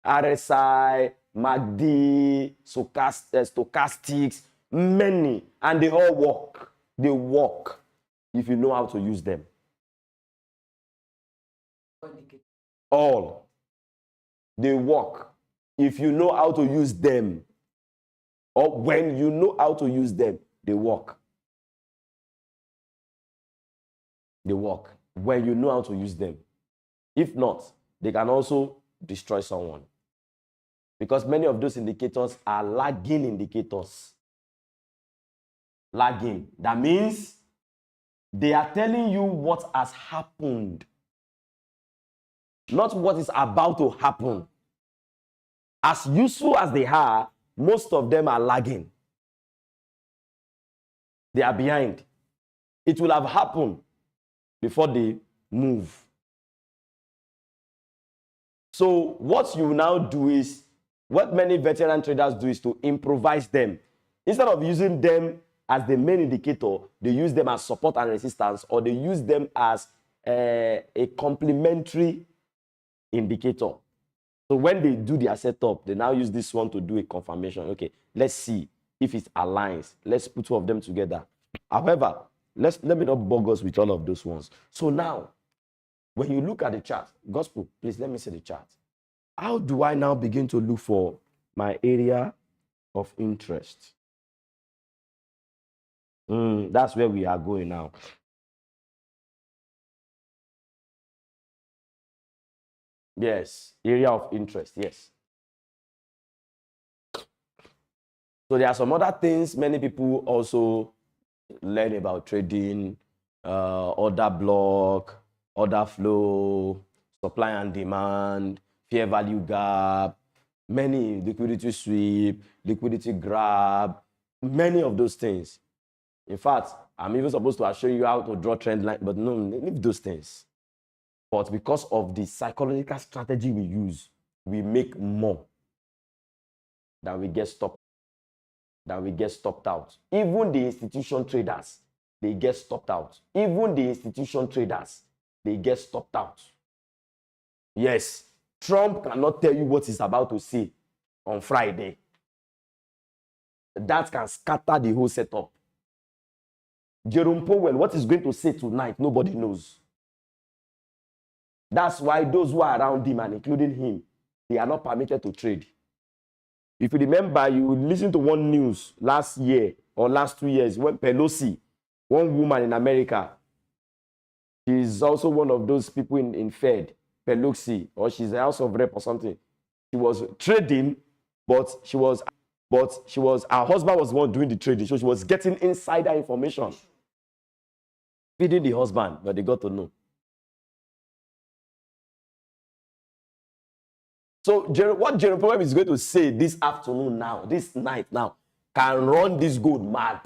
RSI, MACD, stochastics, many, and they all work. They work if you know how to use them. All. They work if you know how to use them. Or when you know how to use them, they work. They work when you know how to use them. If not, they can also destroy someone. Because many of those indicators are lagging indicators. Lagging. That means they are telling you what has happened, not what is about to happen. As useful as they are, most of them are lagging. They are behind. It will have happened before they move. So what you now do is, what many veteran traders do is to improvise them. Instead of using them as the main indicator, they use them as support and resistance, or they use them as a complementary indicator. So when they do their setup, they now use this one to do a confirmation. Okay, let's see if it aligns. Let's put two of them together. However, let me not bug us with all of those ones. So now, when you look at the chart, Gospel, please let me see the chart. How do I now begin to look for my area of interest? That's where we are going now. Yes, area of interest, yes. So there are some other things many people also learn about trading, order block, order flow, supply and demand, fair value gap, many liquidity sweep, liquidity grab, many of those things. In fact, I'm even supposed to show you how to draw trend line, but no, leave those things. But because of the psychological strategy we use, we make more than we get stopped. Out. Even the institution traders, they get stopped out. Even the institution traders, they get stopped out. Yes, Trump cannot tell you what he's about to say on Friday. That can scatter the whole setup. Jerome Powell, what he's going to say tonight, nobody knows. That's why those who are around him and including him, they are not permitted to trade. If you remember, you listened to one news last year or last 2 years when Pelosi, one woman in America, she's also one of those people in Fed, Pelosi, or she's a House of Rep or something. She was trading, but her husband was the one doing the trading, so she was getting insider information. Feeding the husband, but they got to know. So what Jerome Powell is going to say this afternoon now, this night now, can run this gold mad.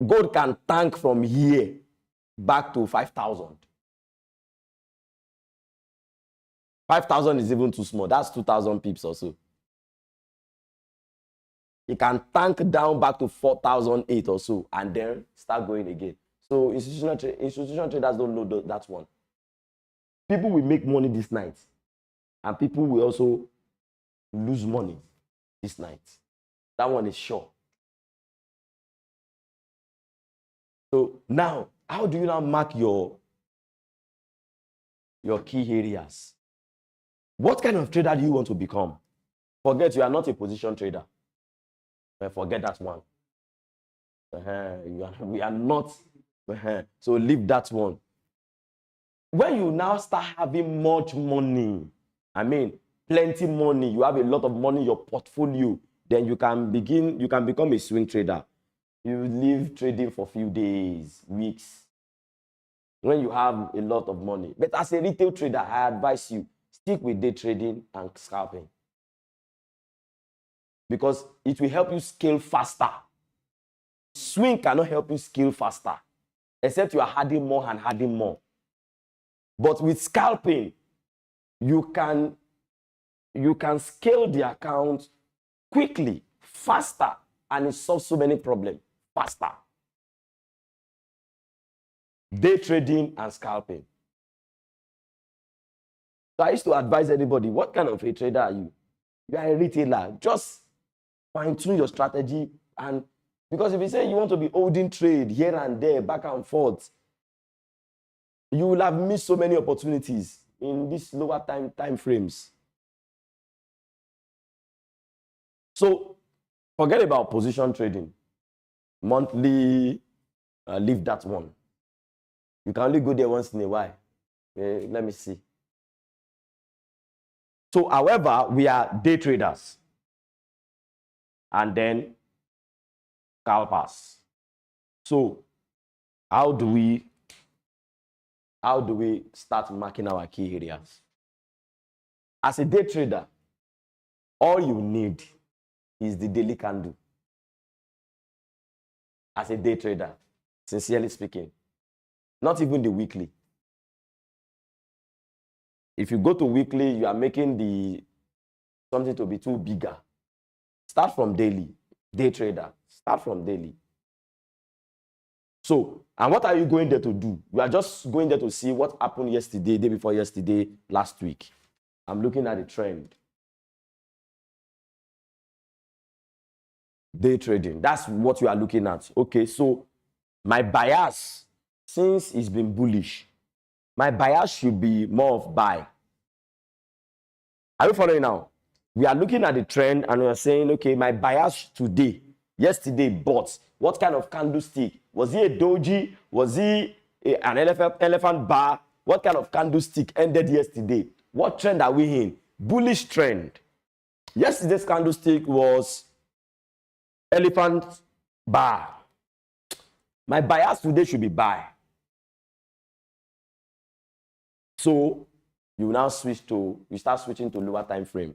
Gold can tank from here back to 5,000. 5,000 is even too small. That's 2,000 pips or so. It can tank down back to 4,008 or so and then start going again. So institutional traders don't know that one. People will make money this night. And people will also lose money this night. That one is sure. So now, how do you now mark your key areas? What kind of trader do you want to become? Forget you are not a position trader. Forget that one. We are not. So leave that one. When you now start having much money, plenty money, you have a lot of money in your portfolio, then you can become a swing trader. You leave trading for a few days, weeks, when you have a lot of money. But as a retail trader, I advise you, stick with day trading and scalping. Because it will help you scale faster. Swing cannot help you scale faster, except you are adding more and adding more. But with scalping, you can scale the account quickly, faster, and it solves so many problems faster. Day trading and scalping. So I used to advise anybody, what kind of a trader are you? You are a retailer. Just fine-tune your strategy. And because if you say you want to be holding trade here and there, back and forth, you will have missed so many opportunities in these lower time frames. So forget about position trading. Monthly, leave that one. You can only go there once in a while. Let me see. So, however, we are day traders. And then scalpers. So, how do we start marking our key areas? As a day trader, all you need is the daily candle. As a day trader, sincerely speaking, not even the weekly. If you go to weekly, you are making something to be too bigger. Start from daily. Day trader, start from daily. So, and what are you going there to do? You are just going there to see what happened yesterday, day before yesterday, last week. I'm looking at the trend. Day trading, that's what you are looking at. Okay, so my bias, since it's been bullish, my bias should be more of buy. Are you following now? We are looking at the trend and we are saying, okay, my bias today, yesterday bought. What kind of candlestick? Was he a doji? Was he an elephant bar? What kind of candlestick ended yesterday? What trend are we in? Bullish trend. Yesterday's candlestick was elephant bar. My bias today should be buy. So you now start switching to lower time frame.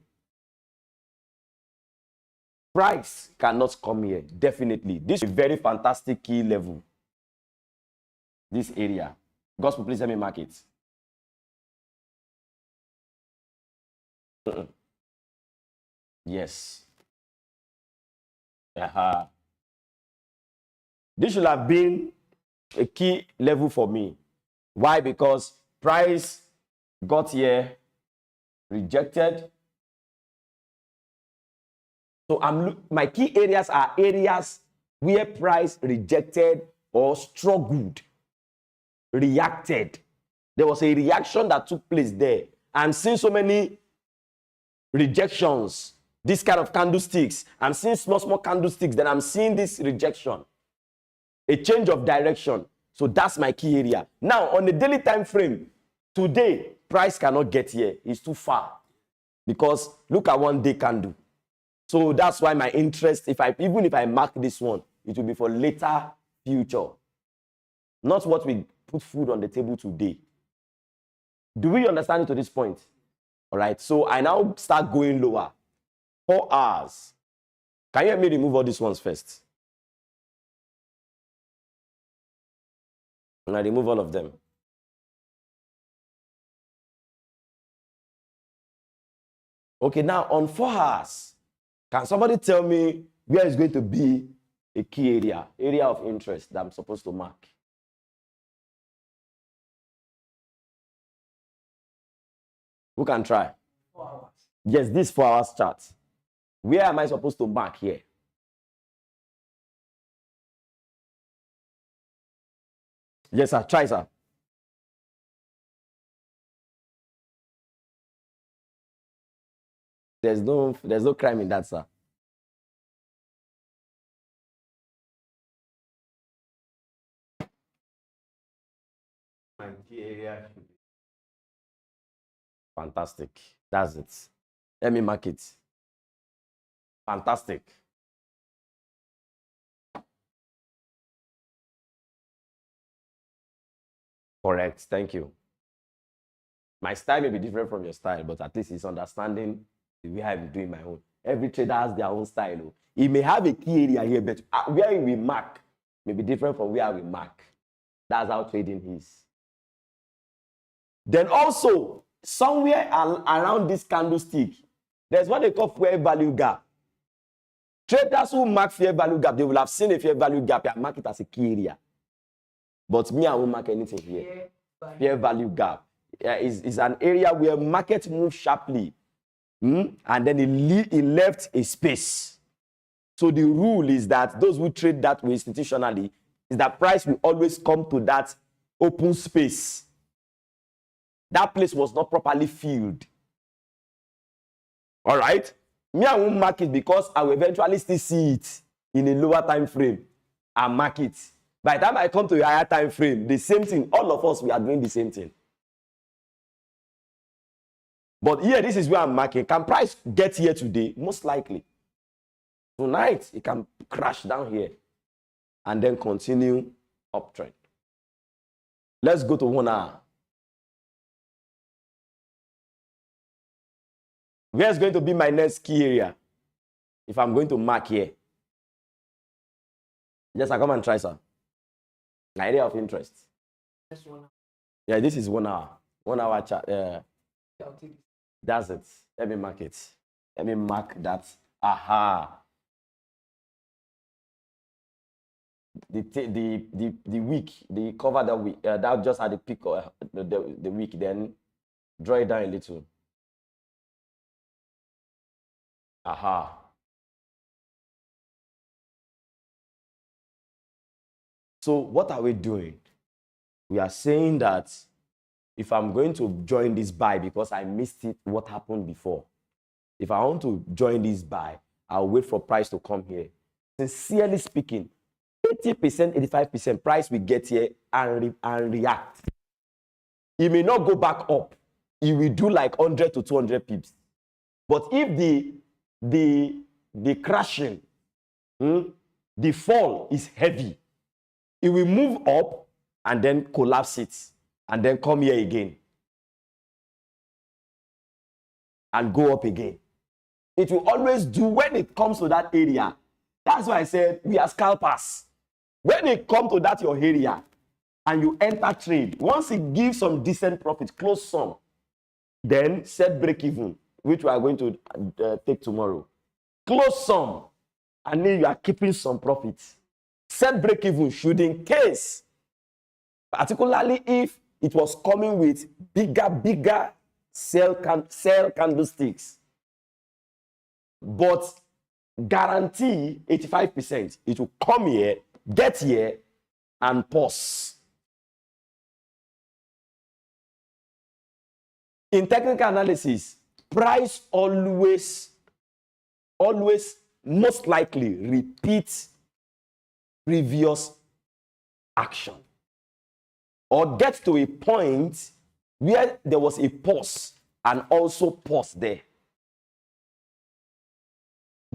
Price cannot come here, definitely. This is a very fantastic key level. This area. Gospel, please let me mark it. Yes. This should have been a key level for me. Why? Because price got here, rejected. So my key areas are areas where price rejected or struggled, reacted. There was a reaction that took place there. I'm seeing so many rejections, this kind of candlesticks. I'm seeing small candlesticks, then I'm seeing this rejection, a change of direction. So that's my key area. Now, on the daily time frame, today, price cannot get here. It's too far. Because look at 1 day candle. So that's why my interest, even if I mark this one, it will be for later future. Not what we put food on the table today. Do we understand it to this point? All right. So I now start going lower. 4 hours. Can you help me remove all these ones first? And I remove all of them. Okay, now on 4 hours, can somebody tell me where is going to be a key area of interest that I'm supposed to mark? Who can try? 4 hours. Yes, this 4 hours chart. Where am I supposed to mark here? Yes, sir. Try, sir. There's no crime in that, sir. My key area should be. Fantastic. That's it. Let me mark it. Fantastic. Correct. Thank you. My style may be different from your style, but at least it's understanding the way I'm doing my own. Every trader has their own style. He may have a key area here, but where we mark may be different from where we mark. That's how trading is. Then also, somewhere around this candlestick, there's what they call fair value gap. Traders who mark fair value gap, they will have seen a fair value gap and mark it as a key area. But me, I won't mark anything here. Fair value gap. is an area where market moves sharply, and then it left a space. So the rule is that those who trade that way institutionally is that price will always come to that open space. That place was not properly filled. All right? Me, I won't mark it because I will eventually still see it in a lower time frame and mark it. By the time I come to a higher time frame, the same thing, all of us, we are doing the same thing. But here, this is where I'm marking. Can price get here today? Most likely. Tonight, it can crash down here and then continue uptrend. Let's go to 1 hour. Where's going to be my next key area if I'm going to mark here? Yes, I come and try, sir. My area of interest. That's 1 hour. Yeah, this is 1 hour. 1 hour chart. I'll take it. That's it. Let me mark it. Let me mark that. Aha. The week, the cover that week, that just had the peak of the week, then draw it down a little. Aha. So what are we doing? We are saying that if I'm going to join this buy because I missed it, what happened before? If I want to join this buy, I'll wait for price to come here. Sincerely speaking, 80%, 85% price will get here and react. It may not go back up. It will do like 100 to 200 pips. But if the crashing, the fall is heavy, it will move up and then collapse it and then come here again and go up again. It will always do when it comes to that area. That's why I said we are scalpers. When it comes to that your area and you enter trade, once it gives some decent profit, close some, then set break even, which we are going to take tomorrow. Close some, and then you are keeping some profits. Set break even should, in case, particularly if it was coming with bigger sell candlesticks, but guarantee 85%, it will come here, get here, and pause. In technical analysis, price always most likely repeats previous action or get to a point where there was a pause and also pause there.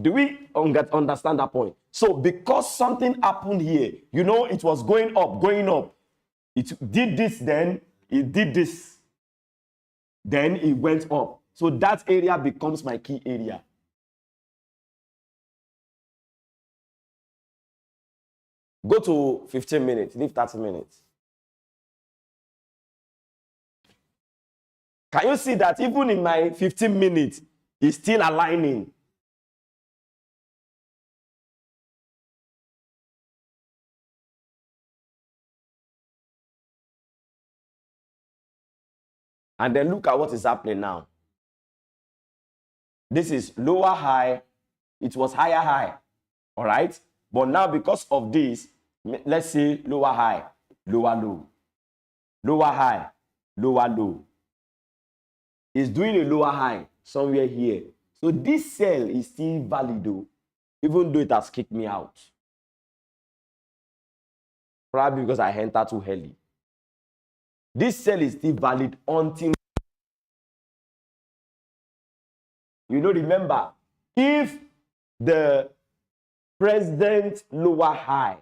Do we understand that point? So because something happened here, you know, it was going up. It did this, then it did this. Then it went up. So that area becomes my key area. Go to 15 minutes, leave 30 minutes. Can you see that even in my 15 minutes, it's still aligning? And then look at what is happening now. This is lower high. It was higher high. All right? But now because of this, let's say lower high, lower low. Lower high, lower low. It's doing a lower high somewhere here. So this sell is still valid though, even though it has kicked me out. Probably because I entered too early. This sell is still valid until, you know, remember, if the present lower high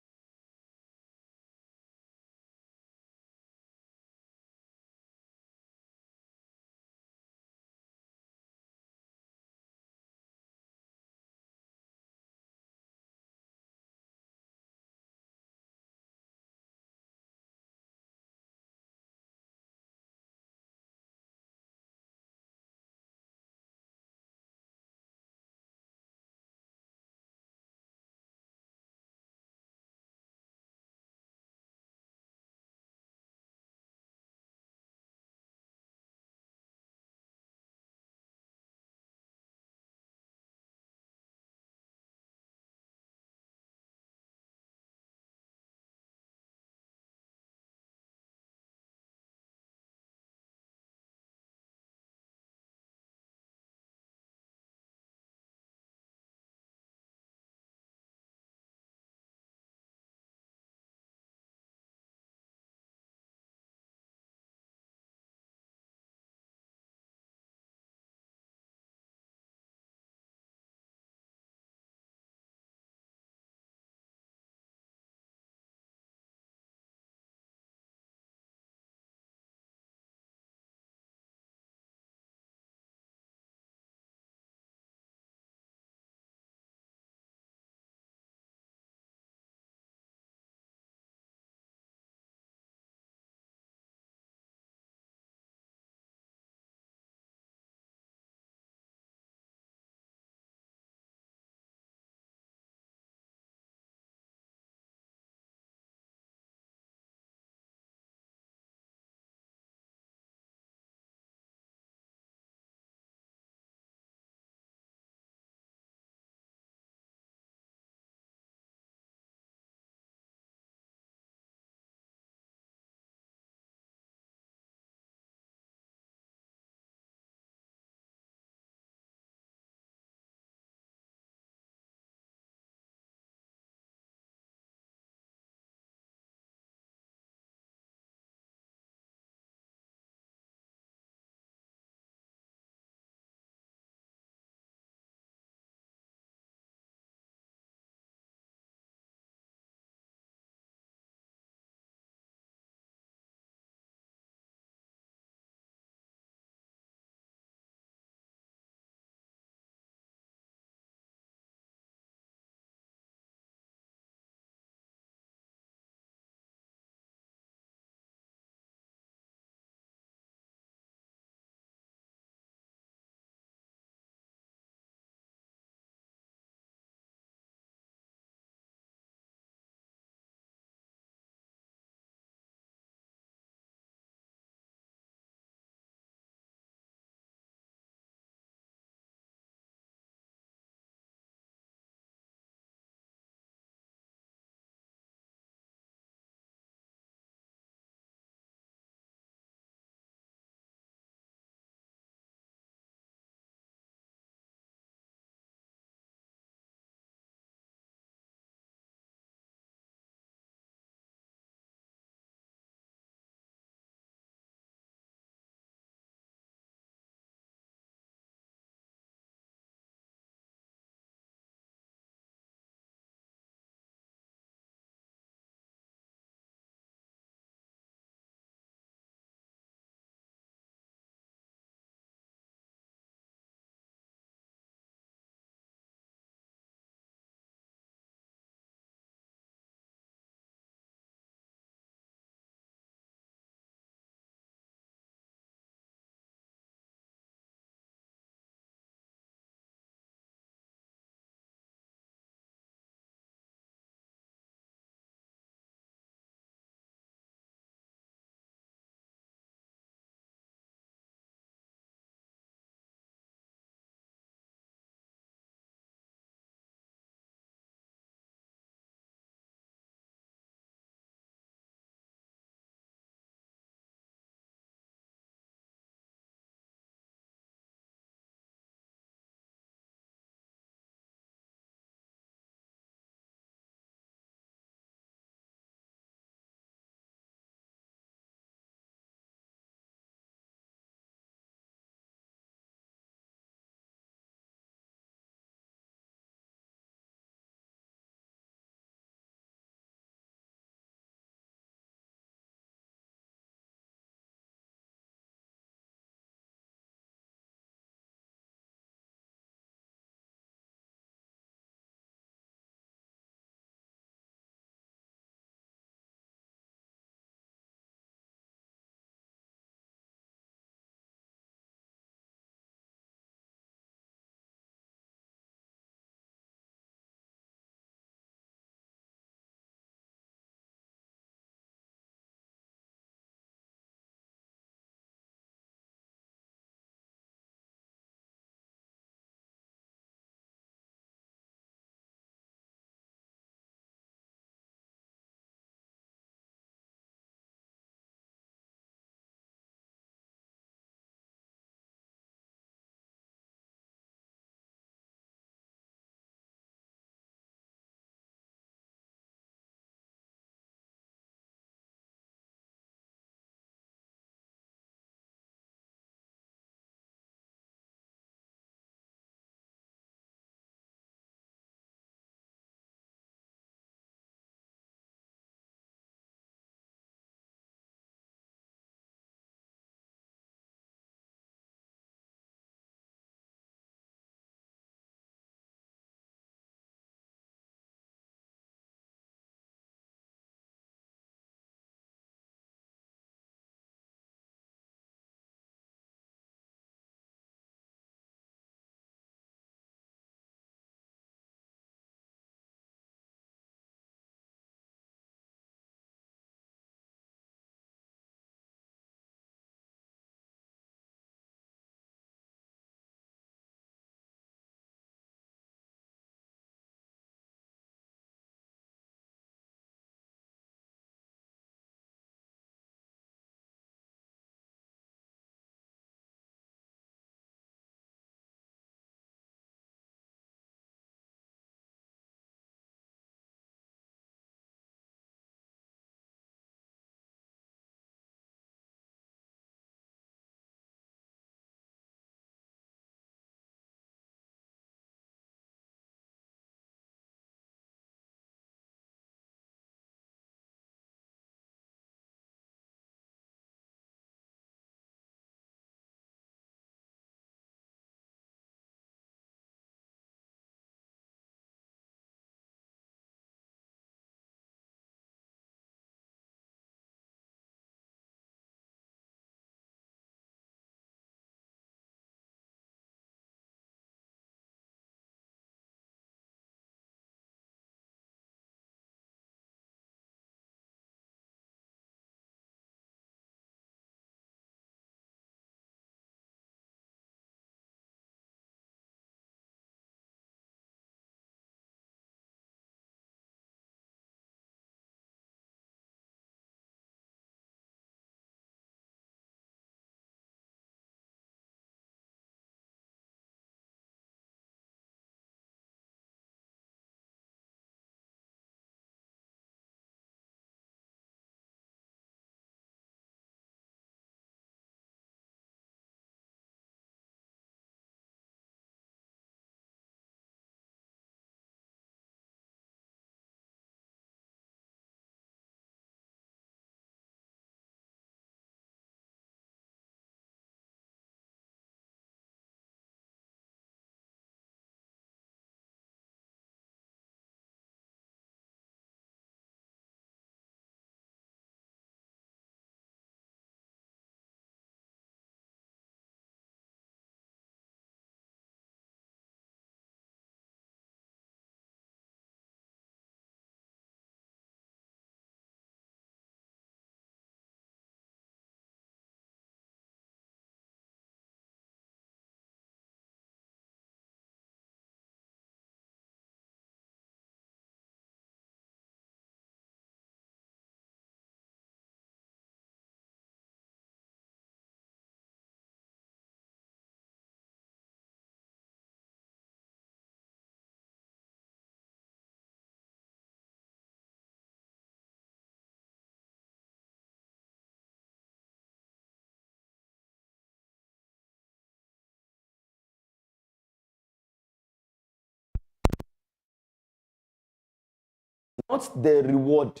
not the reward.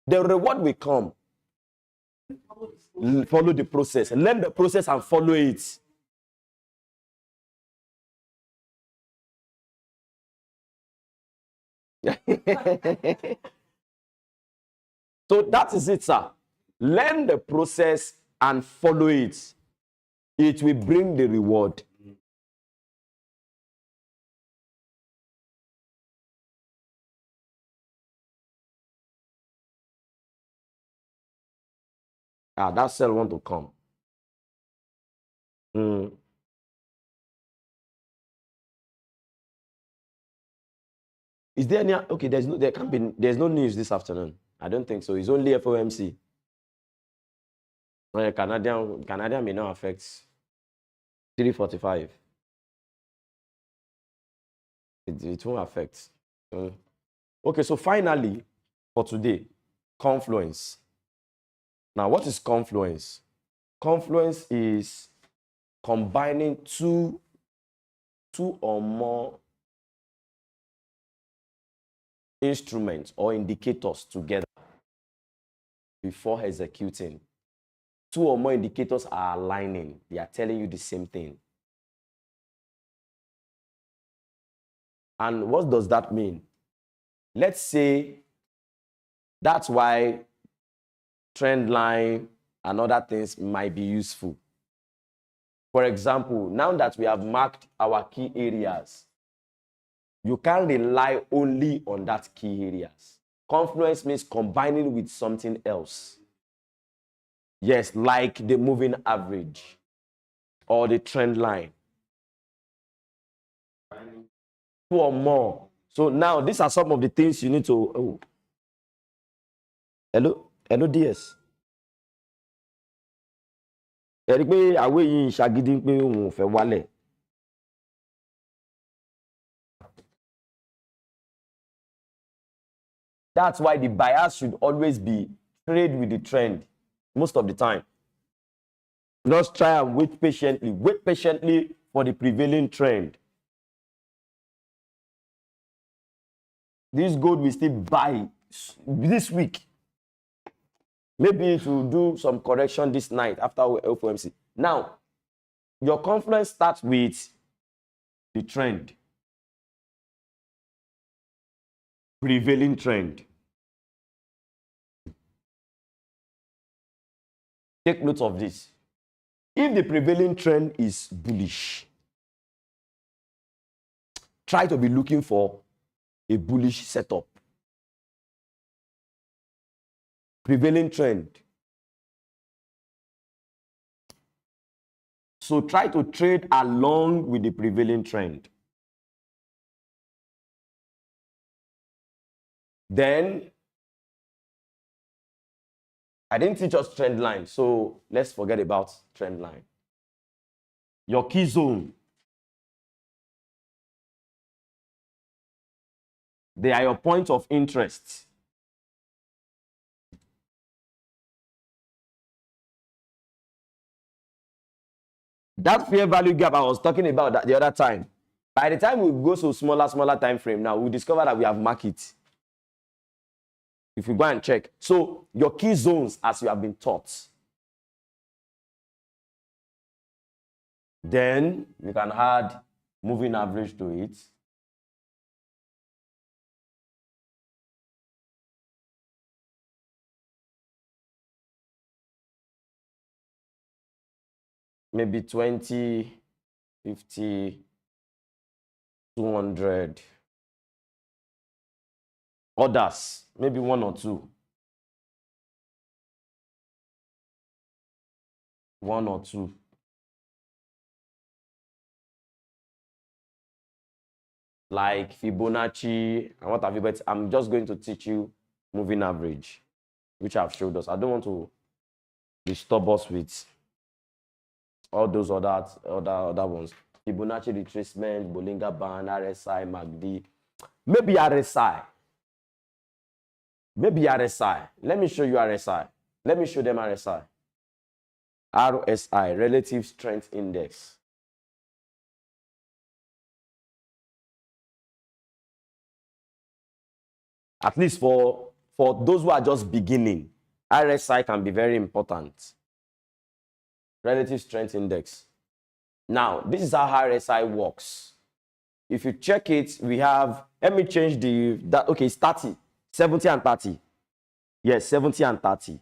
The reward will come. Follow the process. Learn the process and follow it. So that is it, sir. Learn the process and follow it. It will bring the reward. That cell want to come. Is there any? Okay, there's no news this afternoon. I don't think so. It's only FOMC. Canadian may not affect 345. It won't affect. Okay, so finally, for today, confluence. Now, what is confluence? Confluence is combining two or more instruments or indicators together before executing. Two or more indicators are aligning. They are telling you the same thing. And what does that mean? Let's say that's why trend line and other things might be useful. For example, now that we have marked our key areas, you can't rely only on that key areas. Confluence means combining with something else. Yes, like the moving average or the trend line. Two or more. So now these are some of the things you need to. Oh. Hello, DS. Ẹ̀rí pé àwé yìí ṣàgídí pé òun ò fẹ́ wálẹ̀. That's why the bias should always be trade with the trend most of the time. Just try and wait patiently. Wait patiently for the prevailing trend. This gold will still buy this week. Maybe it will do some correction this night after FOMC. Now, your confluence starts with the trend. Prevailing trend. Take note of this. If the prevailing trend is bullish, try to be looking for a bullish setup. Prevailing trend. So try to trade along with the prevailing trend. Then, I didn't teach us trend line, so let's forget about trend line. Your key zone. They are your points of interest. That fair value gap I was talking about the other time. By the time we go to smaller time frame now, we discover that we have market. If you go and check. So your key zones as you have been taught. Then you can add moving average to it. Maybe 20, 50, 200. Others, maybe one or two. One or two. Like Fibonacci and what have you, but I'm just going to teach you moving average, which I've showed us. I don't want to disturb us with all those other ones. Fibonacci retracement, Bollinger Band, RSI, MACD. Maybe RSI. Maybe RSI. Let me show you RSI. Let me show them RSI. RSI, Relative Strength Index. At least for those who are just beginning, RSI can be very important. Relative Strength Index. Now, this is how RSI works. If you check it, we have, let me change okay, it's 30, 70 and 30. Yes, 70 and 30.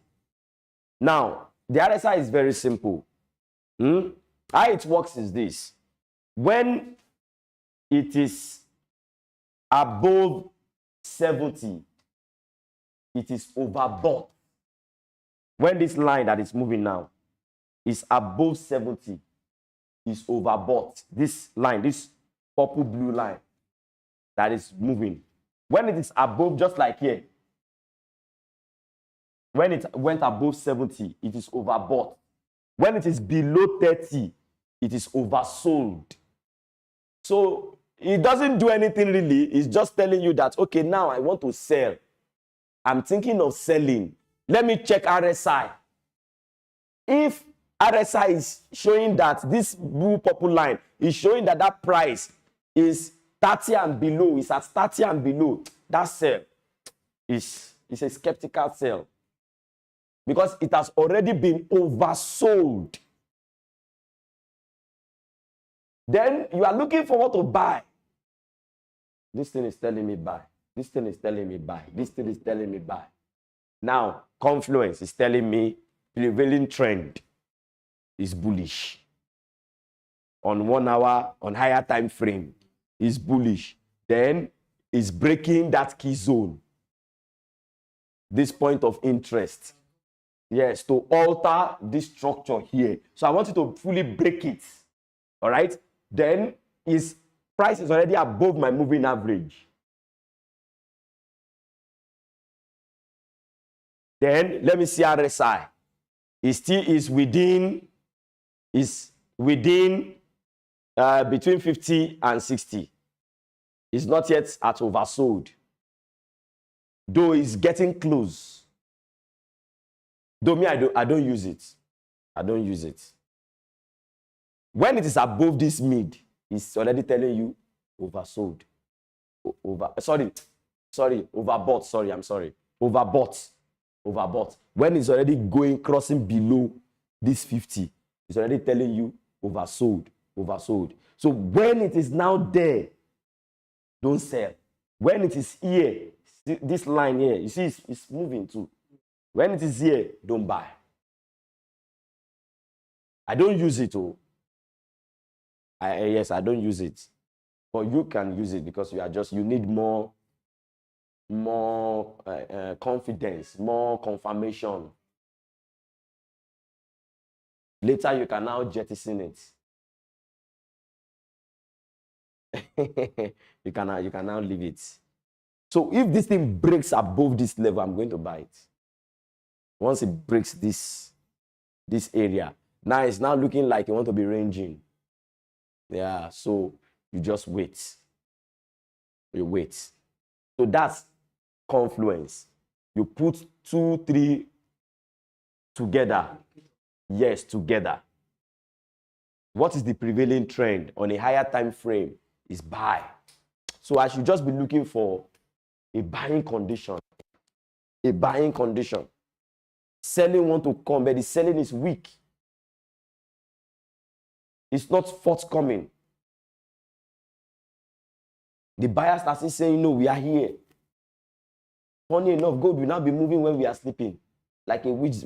Now, the RSI is very simple. How it works is this. When it is above 70, it is overbought. When this line that is moving now is above 70, is overbought. This line, this purple blue line that is moving. When it is above, just like here, when it went above 70, it is overbought. When it is below 30, it is oversold. So it doesn't do anything really. It's just telling you that, okay, now I want to sell. I'm thinking of selling. Let me check RSI. If RSI is showing that this blue purple line is showing that that price is 30 and below, is at 30 and below, that sell is a skeptical sell. Because it has already been oversold. Then you are looking for what to buy. This thing is telling me buy. This thing is telling me buy. This thing is telling me buy. Now, Confluence is telling me prevailing trend is bullish. On 1 hour, on higher time frame, is bullish. Then is breaking that key zone. This point of interest. Yes, to alter this structure here. So I want you to fully break it. All right? Then his price is already above my moving average. Then let me see RSI. It still is within between 50 and 60. It's not yet at oversold. Though it's getting close. Though me, I don't use it. I don't use it. When it is above this mid, it's already telling you oversold. Overbought. Overbought. When it's already crossing below this 50, it's already telling you oversold. So when it is now there, don't sell. When it is here, this line here, you see it's moving too. When it is here, don't buy. I don't use it. Yes, I don't use it. But you can use it because you need more confidence, more confirmation. Later, you can now jettison it. you can now leave it. So if this thing breaks above this level, I'm going to buy it. Once it breaks this area, now it's now looking like you want to be ranging. Yeah, so you just wait. You wait. So that's Confluence. You put 2, 3 together. Yes, together. What is the prevailing trend on a higher time frame is buy. So I should just be looking for a buying condition. A buying condition. Selling want to come, but the selling is weak. It's not forthcoming. The buyer starts saying, no, we are here. Funny enough, gold will now be moving when we are sleeping. Like a witch.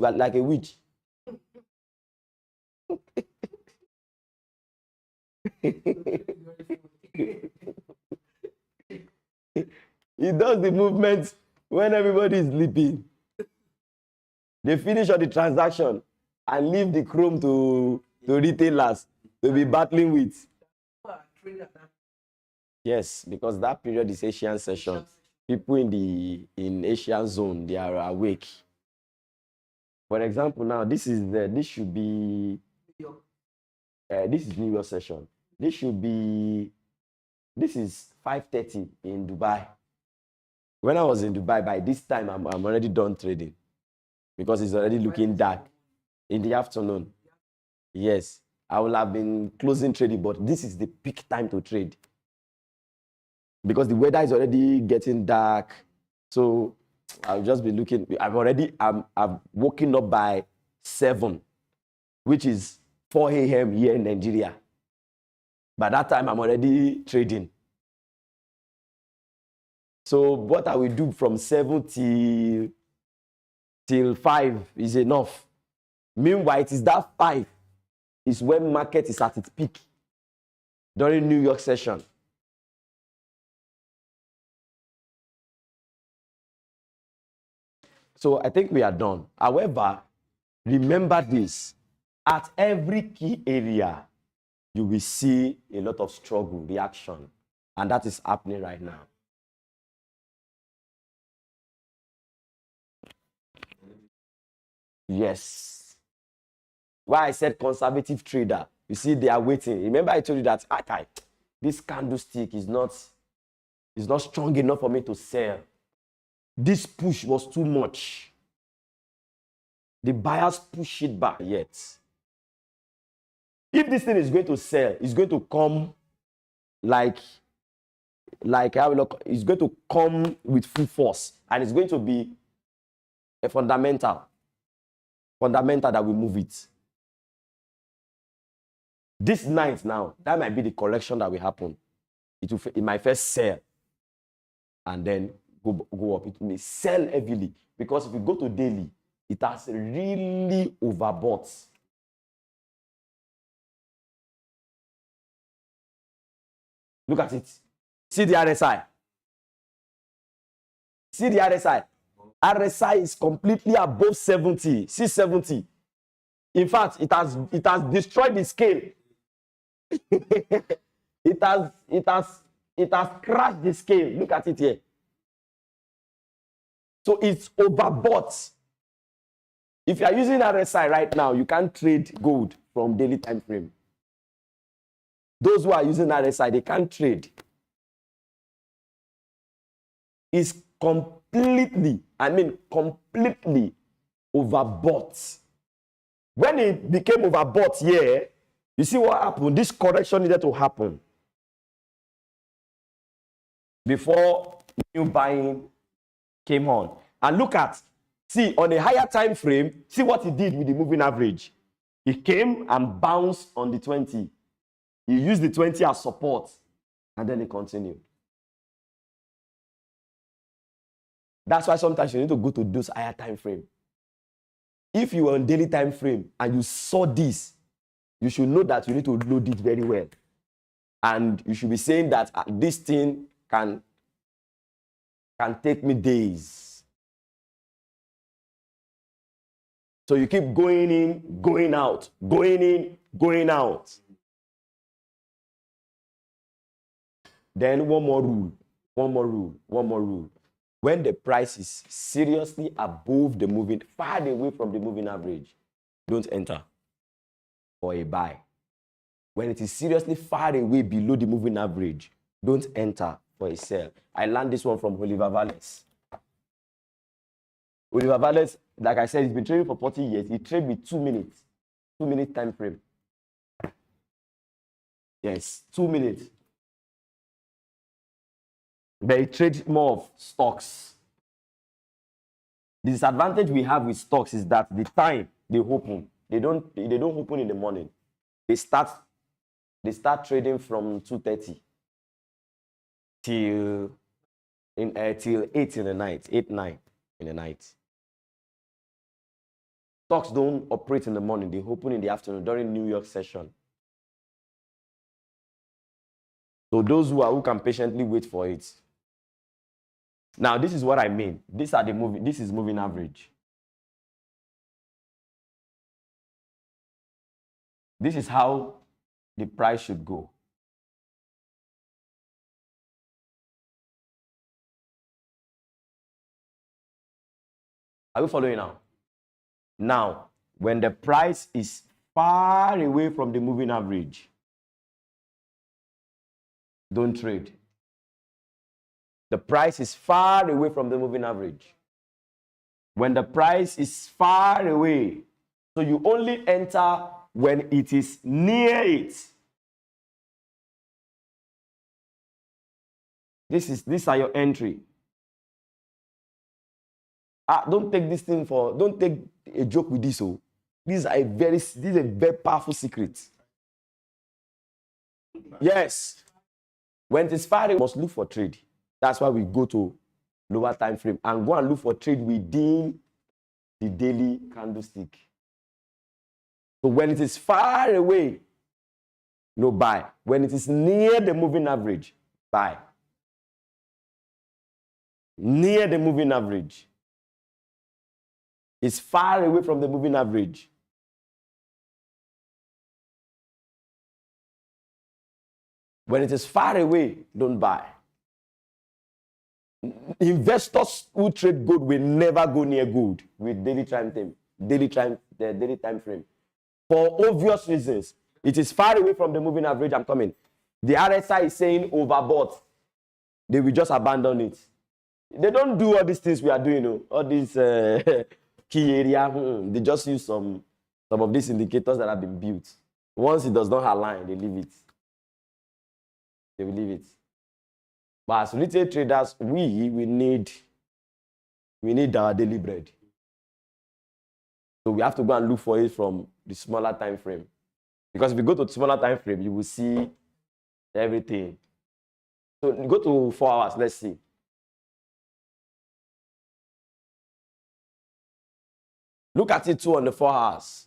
It does the movement when everybody is sleeping. They finish all the transaction and leave the chrome to retailers to be battling with. Yes, because that period is Asian session. People in Asian zone, they are awake. For example, now this should be this is New York session. This is 5:30 in Dubai. When I was in Dubai, by this time I'm already done trading because it's already looking dark in the afternoon. Yes, I will have been closing trading, but this is the peak time to trade because the weather is already getting dark. So I'll just be looking. I'm waking up by 7, which is 4 a.m. here in Nigeria. By that time, I'm already trading. So what I will do from 7 till 5 is enough. Meanwhile, it is that 5 is when market is at its peak during New York session. So I think we are done. However, remember this. At every key area, you will see a lot of struggle, reaction. And that is happening right now. Yes. Why I said conservative trader. You see, they are waiting. Remember I told you that this candlestick is not strong enough for me to sell. This push was too much. The buyers push it back yet. If this thing is going to sell, it's going to come it's going to come with full force, and it's going to be a fundamental that will move it. This night now, that might be the correction that will happen. It might first sell and then go up. It may sell heavily because if you go to daily, it has really overbought. Look at it. See the RSI. See the RSI. RSI is completely above 70. See 70. In fact, it has destroyed the scale. it has crashed the scale. Look at it here. So it's overbought. If you are using RSI right now, you can't trade gold from daily time frame. Those who are using RSI, they can't trade. It's completely overbought. When it became overbought here, you see what happened? This correction needed to happen before new buying came on. And look at, see, on a higher time frame, see what he did with the moving average. He came and bounced on the 20. He used the 20 as support, and then he continued. That's why sometimes you need to go to those higher time frame. If you are on daily time frame and you saw this, you should know that you need to load it very well. And you should be saying that this thing can take me days. So you keep going in, going out, going in, going out. Then one more rule. When the price is seriously above the moving, far away from the moving average, don't enter for a buy. When it is seriously far away below the moving average, don't enter for a sell. I learned this one from Oliver Valles. Oliver Valles, like I said, he's been trading for 40 years. He trades with 2 minutes. 2-minute time frame. Yes, 2 minutes. They trade more of stocks. The disadvantage we have with stocks is that the time they open, they don't open in the morning. They start trading from 2:30 till 8 in the night, 8-9 in the night. Stocks don't operate in the morning, they open in the afternoon during New York session. So those who can patiently wait for it. Now, this is what I mean. This is moving average. This is how the price should go. Are you following now? Now, when the price is far away from the moving average, don't trade. The price is far away from the moving average. When the price is far away, so you only enter when it is near it. These are your entry. Don't take this thing don't take a joke with this. Oh, this is a very powerful secret. Yes. When it is far away, we must look for trade. That's why we go to lower time frame and go and look for trade within the daily candlestick. So when it is far away, no buy. When it is near the moving average, buy. Near the moving average. It's far away from the moving average. When it is far away, don't buy. Investors who trade gold will never go near gold with daily time frame. For obvious reasons. It is far away from the moving average. I'm coming. The RSI is saying overbought. They will just abandon it. They don't do all these things we are doing. All these key area. They just use some of these indicators that have been built. Once it does not align, they leave it. They will leave it. But as retail traders, we need our daily bread. So we have to go and look for it from the smaller time frame. Because if you go to the smaller time frame, you will see everything. So go to 4 hours, let's see. Look at it too on the 4 hours.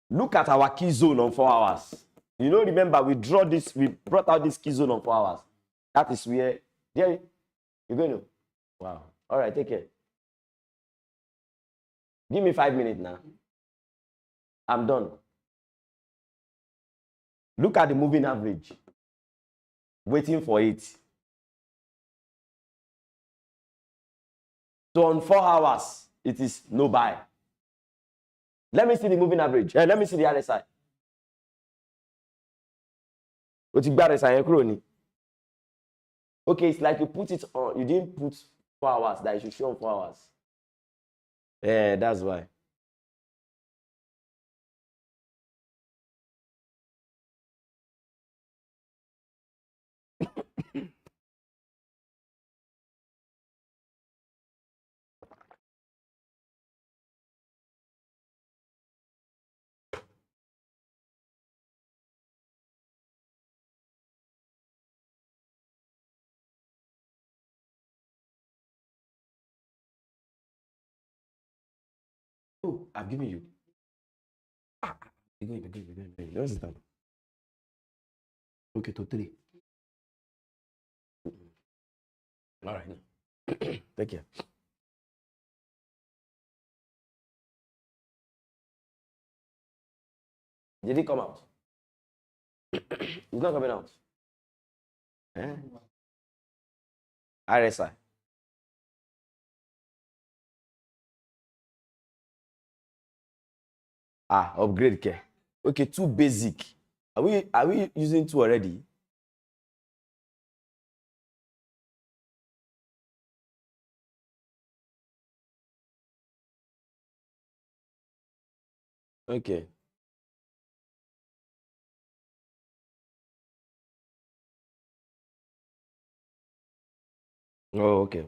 Look at our key zone on 4 hours. Remember, we brought out this key zone on 4 hours. That is where, Jerry, you're going to? Wow. All right, take care. Give me 5 minutes now. I'm done. Look at the moving average. Waiting for it. So on 4 hours, it is no buy. Let me see the moving average. Let me see the RSI. Okay, it's like you put it on. You didn't put 4 hours. That it should show on 4 hours. Yeah, that's why. Oh, I've given you. Begin. What's the time? Okay, to 3. All right. Take care. Did it come out? It's not coming out. RSI. Upgrade care. Okay, 2 basic. Are we using 2 already? Okay. Oh, okay.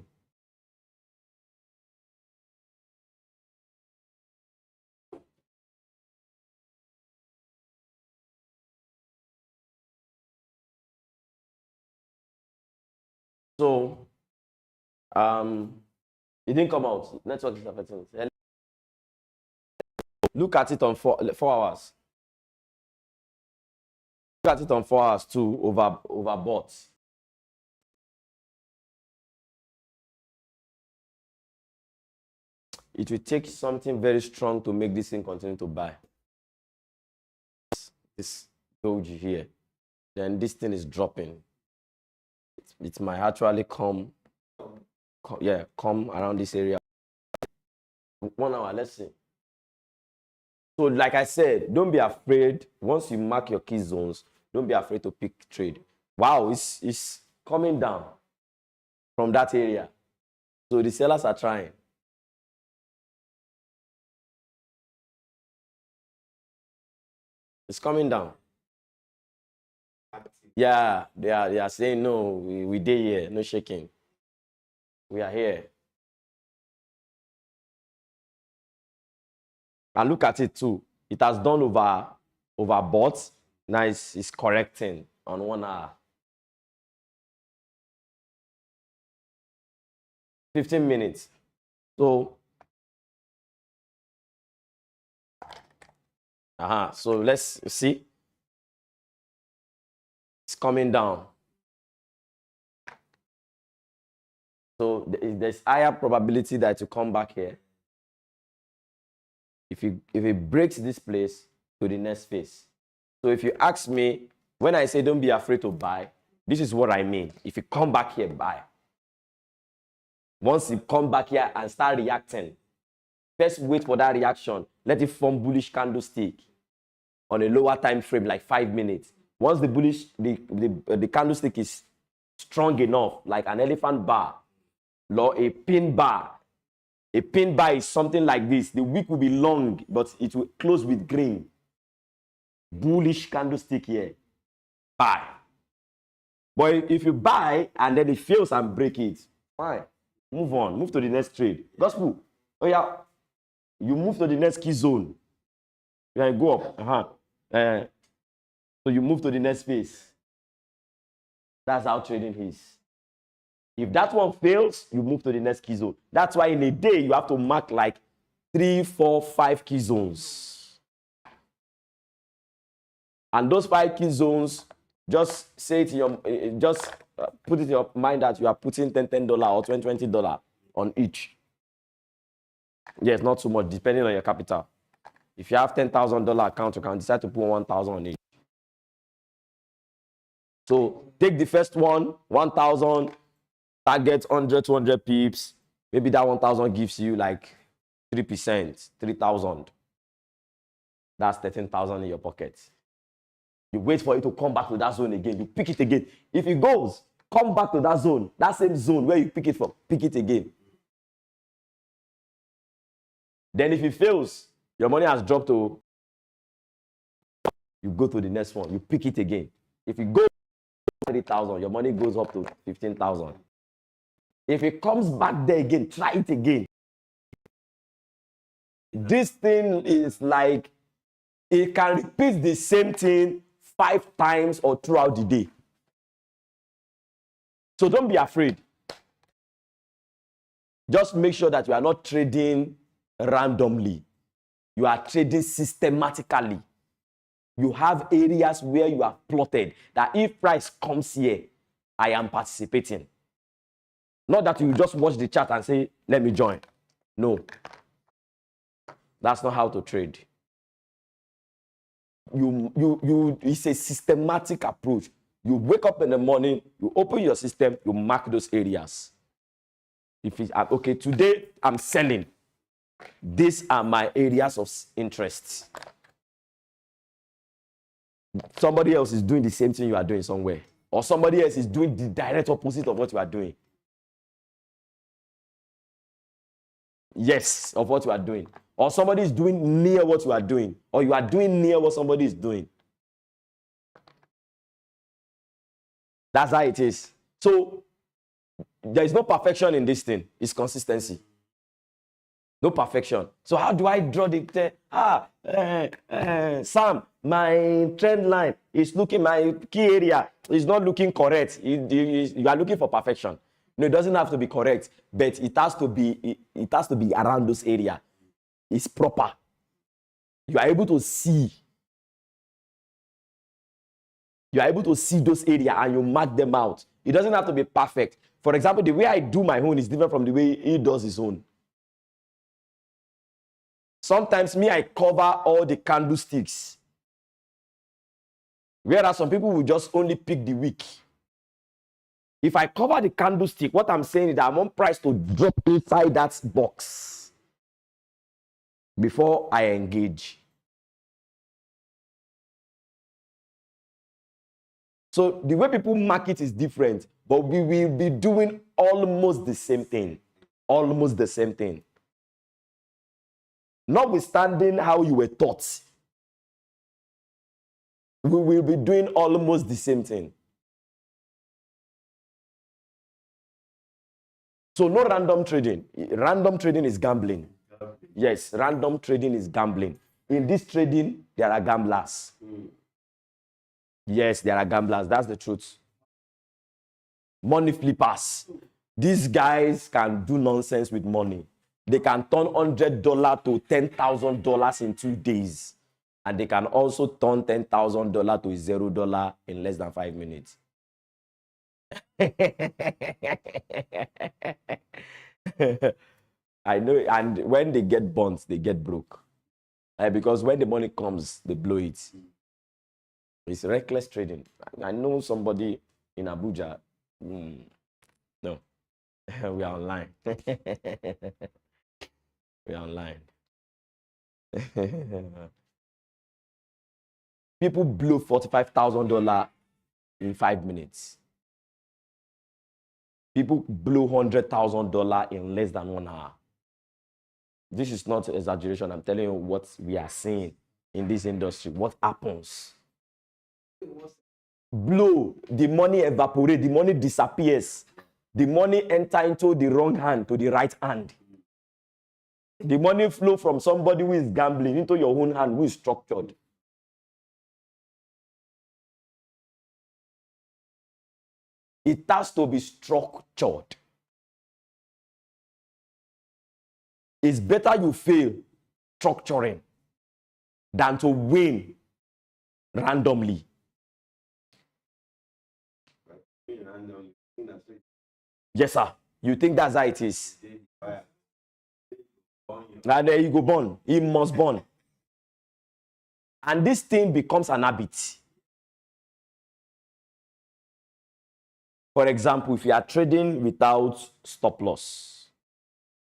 So, it didn't come out. Network is affecting it. Look at it on 4 hours. Look at it on 4 hours too, overbought. It will take something very strong to make this thing continue to buy. This doji here. Then this thing is dropping. It might actually come around this area. 1 hour, let's see. So like I said, don't be afraid. Once you mark your key zones, don't be afraid to pick trade. Wow, it's coming down from that area. So the sellers are trying. It's coming down. Yeah, they are saying no, we did here, no shaking. We are here. And look at it too. It has done overbought. Now it's correcting on 1 hour. 15 minutes. So, so let's see. It's coming down. So there's higher probability that it will come back here. If it breaks this place to the next phase. So if you ask me, when I say don't be afraid to buy, this is what I mean. If you come back here, buy. Once you come back here and start reacting, first wait for that reaction. Let it form bullish candlestick on a lower time frame, like 5 minutes. Once the candlestick is strong enough, like an elephant bar or a pin bar. A pin bar is something like this. The wick will be long, but it will close with green. Bullish candlestick here. Buy. But if you buy and then it fails and break it, fine. Move on. Move to the next trade. Gospel. Oh yeah. You move to the next key zone. You go up. So you move to the next phase. That's how trading is. If that one fails, you move to the next key zone. That's why in a day, you have to mark like 3, 4, 5 key zones. And those 5 key zones, just say it in your, just put it in your mind that you are putting $10 or $20 on each. Yes, not too much, depending on your capital. If you have $10,000 account, you can decide to put 1,000 on each. So take the first one, 1,000, target 100, 200 pips. Maybe that 1,000 gives you like 3%, 3,000. That's 13,000 in your pocket. You wait for it to come back to that zone again. You pick it again. If it goes, come back to that zone, that same zone where you pick it from, pick it again. Then if it fails, your money has dropped to, you go to the next one, you pick it again. If it goes to 3,000, your money goes up to 15,000. If it comes back there again, try it again. This thing is like, it can repeat the same thing 5 times or throughout the day. So don't be afraid. Just make sure that you are not trading randomly. You are trading systematically. You have areas where you have plotted that if price comes here, I am participating. Not that you just watch the chart and say, let me join. No. That's not how to trade. It's a systematic approach. You wake up in the morning, you open your system, you mark those areas. If it's okay, today I'm selling. These are my areas of interest. Somebody else is doing the same thing you are doing somewhere. Or somebody else is doing the direct opposite of what you are doing. Yes, of what you are doing. Or somebody is doing near what you are doing. Or you are doing near what somebody is doing. That's how it is. So, there is no perfection in this thing. It's consistency. No perfection. So how do I draw the... Sam, my trend line is looking, my key area is not looking correct. You are looking for perfection. No, it doesn't have to be correct, but it has to be around those areas. It's proper. You are able to see. You are able to see those areas and you mark them out. It doesn't have to be perfect. For example, the way I do my own is different from the way he does his own. Sometimes I cover all the candlesticks. Whereas some people will just only pick the wick. If I cover the candlestick, what I'm saying is that I want price to drop inside that box before I engage. So the way people market is different, but we will be doing almost the same thing. Almost the same thing. Notwithstanding how you were taught, we will be doing almost the same thing. So no random trading. Random trading is gambling. Yes, random trading is gambling. In this trading, there are gamblers. Yes, there are gamblers. That's the truth. Money flippers. These guys can do nonsense with money. They can turn $100 to $10,000 in 2 days. And they can also turn $10,000 to $0 in less than 5 minutes. I know, and when they get bonds, they get broke. Because when the money comes, they blow it. It's reckless trading. I know somebody in Abuja. No, we are online. We are online. People blew $45,000 in 5 minutes. People blew $100,000 in less than 1 hour. This is not exaggeration. I'm telling you what we are seeing in this industry. What happens? Blow, the money evaporates, the money disappears. The money enter into the wrong hand to the right hand. The money flow from somebody who is gambling into your own hand who is structured. It has to be structured. It's better you fail structuring than to win randomly. Yes, sir. You think that's how it is? And there you go, born. He must born. And this thing becomes an habit. For example, if you are trading without stop loss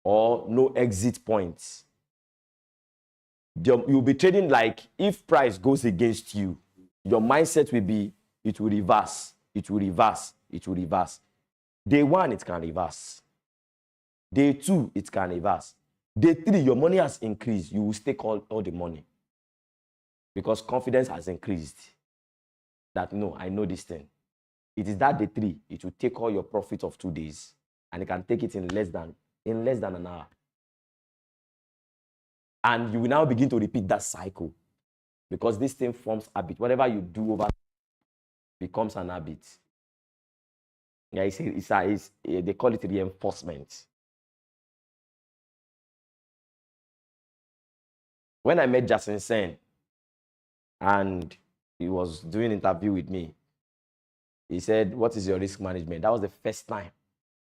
or no exit points, you'll be trading like if price goes against you, your mindset will be, it will reverse, it will reverse, it will reverse. Day 1, it can reverse. Day 2, it can reverse. Day 3, your money has increased. You will stake all the money because confidence has increased that, no, I know this thing. It is that day 3, it will take all your profit of 2 days and it can take it in less than an hour. And you will now begin to repeat that cycle because this thing forms habit. Whatever you do over becomes an habit. Yeah, they call it reinforcement. When I met Jason Sen and he was doing an interview with me, he said, "What is your risk management?" That was the first time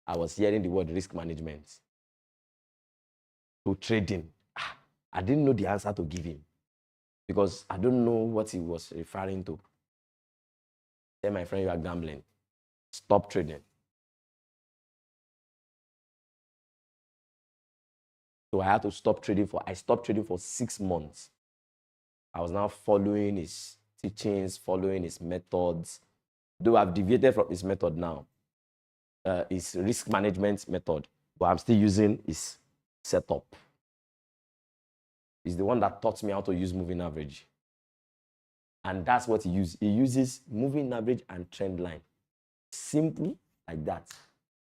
I was hearing the word risk management. To trading. I didn't know the answer to give him because I don't know what he was referring to. Tell my friend, you are gambling. Stop trading. So I had to stop trading I stopped trading for 6 months. I was now following his teachings, following his methods. Though I've deviated from his method now, his risk management method, but I'm still using his setup. He's the one that taught me how to use moving average. And that's what he uses. He uses moving average and trend line. Simply like that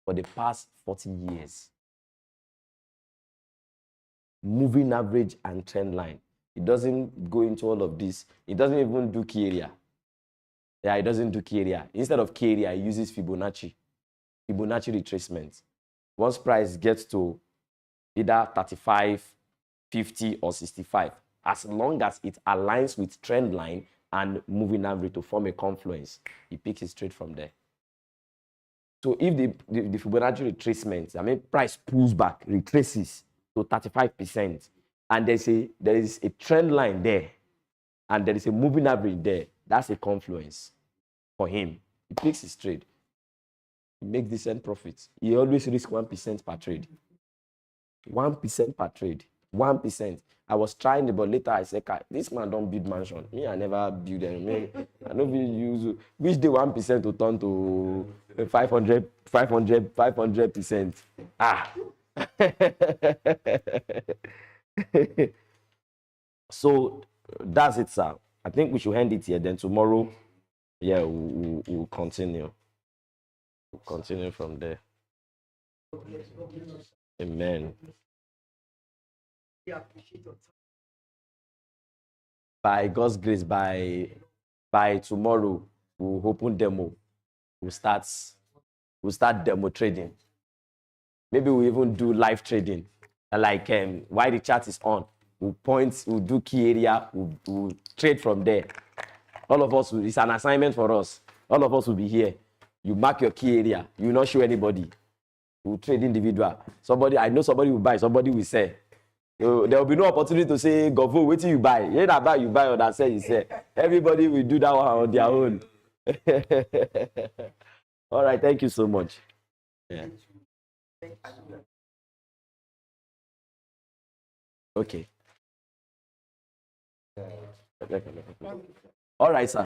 for the past 40 years. Moving average and trend line. He doesn't go into all of this. He doesn't even do key area. Yeah, he doesn't do key area. Instead of key area, he uses Fibonacci retracement. Once price gets to either 35, 50, or 65, as long as it aligns with trend line and moving average to form a confluence, he picks it straight from there. So if the Fibonacci retracement, price pulls back, retraces to 35%, and there is a trend line there, and there is a moving average there, that's a confluence for him. He picks his trade. He makes decent profits. He always risks 1% per trade. 1% per trade. 1%. I was trying it, but later I said, this man don't build mansion. Me, I never build them. I don't use which day 1% to turn to 500%. So that's it, sir. I think we should end it here. Then tomorrow, yeah, we'll continue. We'll continue from there. Amen. We appreciate your time. By God's grace, by tomorrow, we'll open demo. We'll start demo trading. Maybe we'll even do live trading. Like while the chat is on, we'll do key area, we'll trade from there. All of us, it's an assignment for us. All of us will be here. You mark your key area. You will not show anybody. We'll trade individual. I know somebody will buy, somebody will sell. So there will be no opportunity to say, Govo, wait till you buy. You that buy, you buy, or that sell, you sell. Everybody will do that one on their own. All right, thank you so much. Yeah. Okay. All right, sir.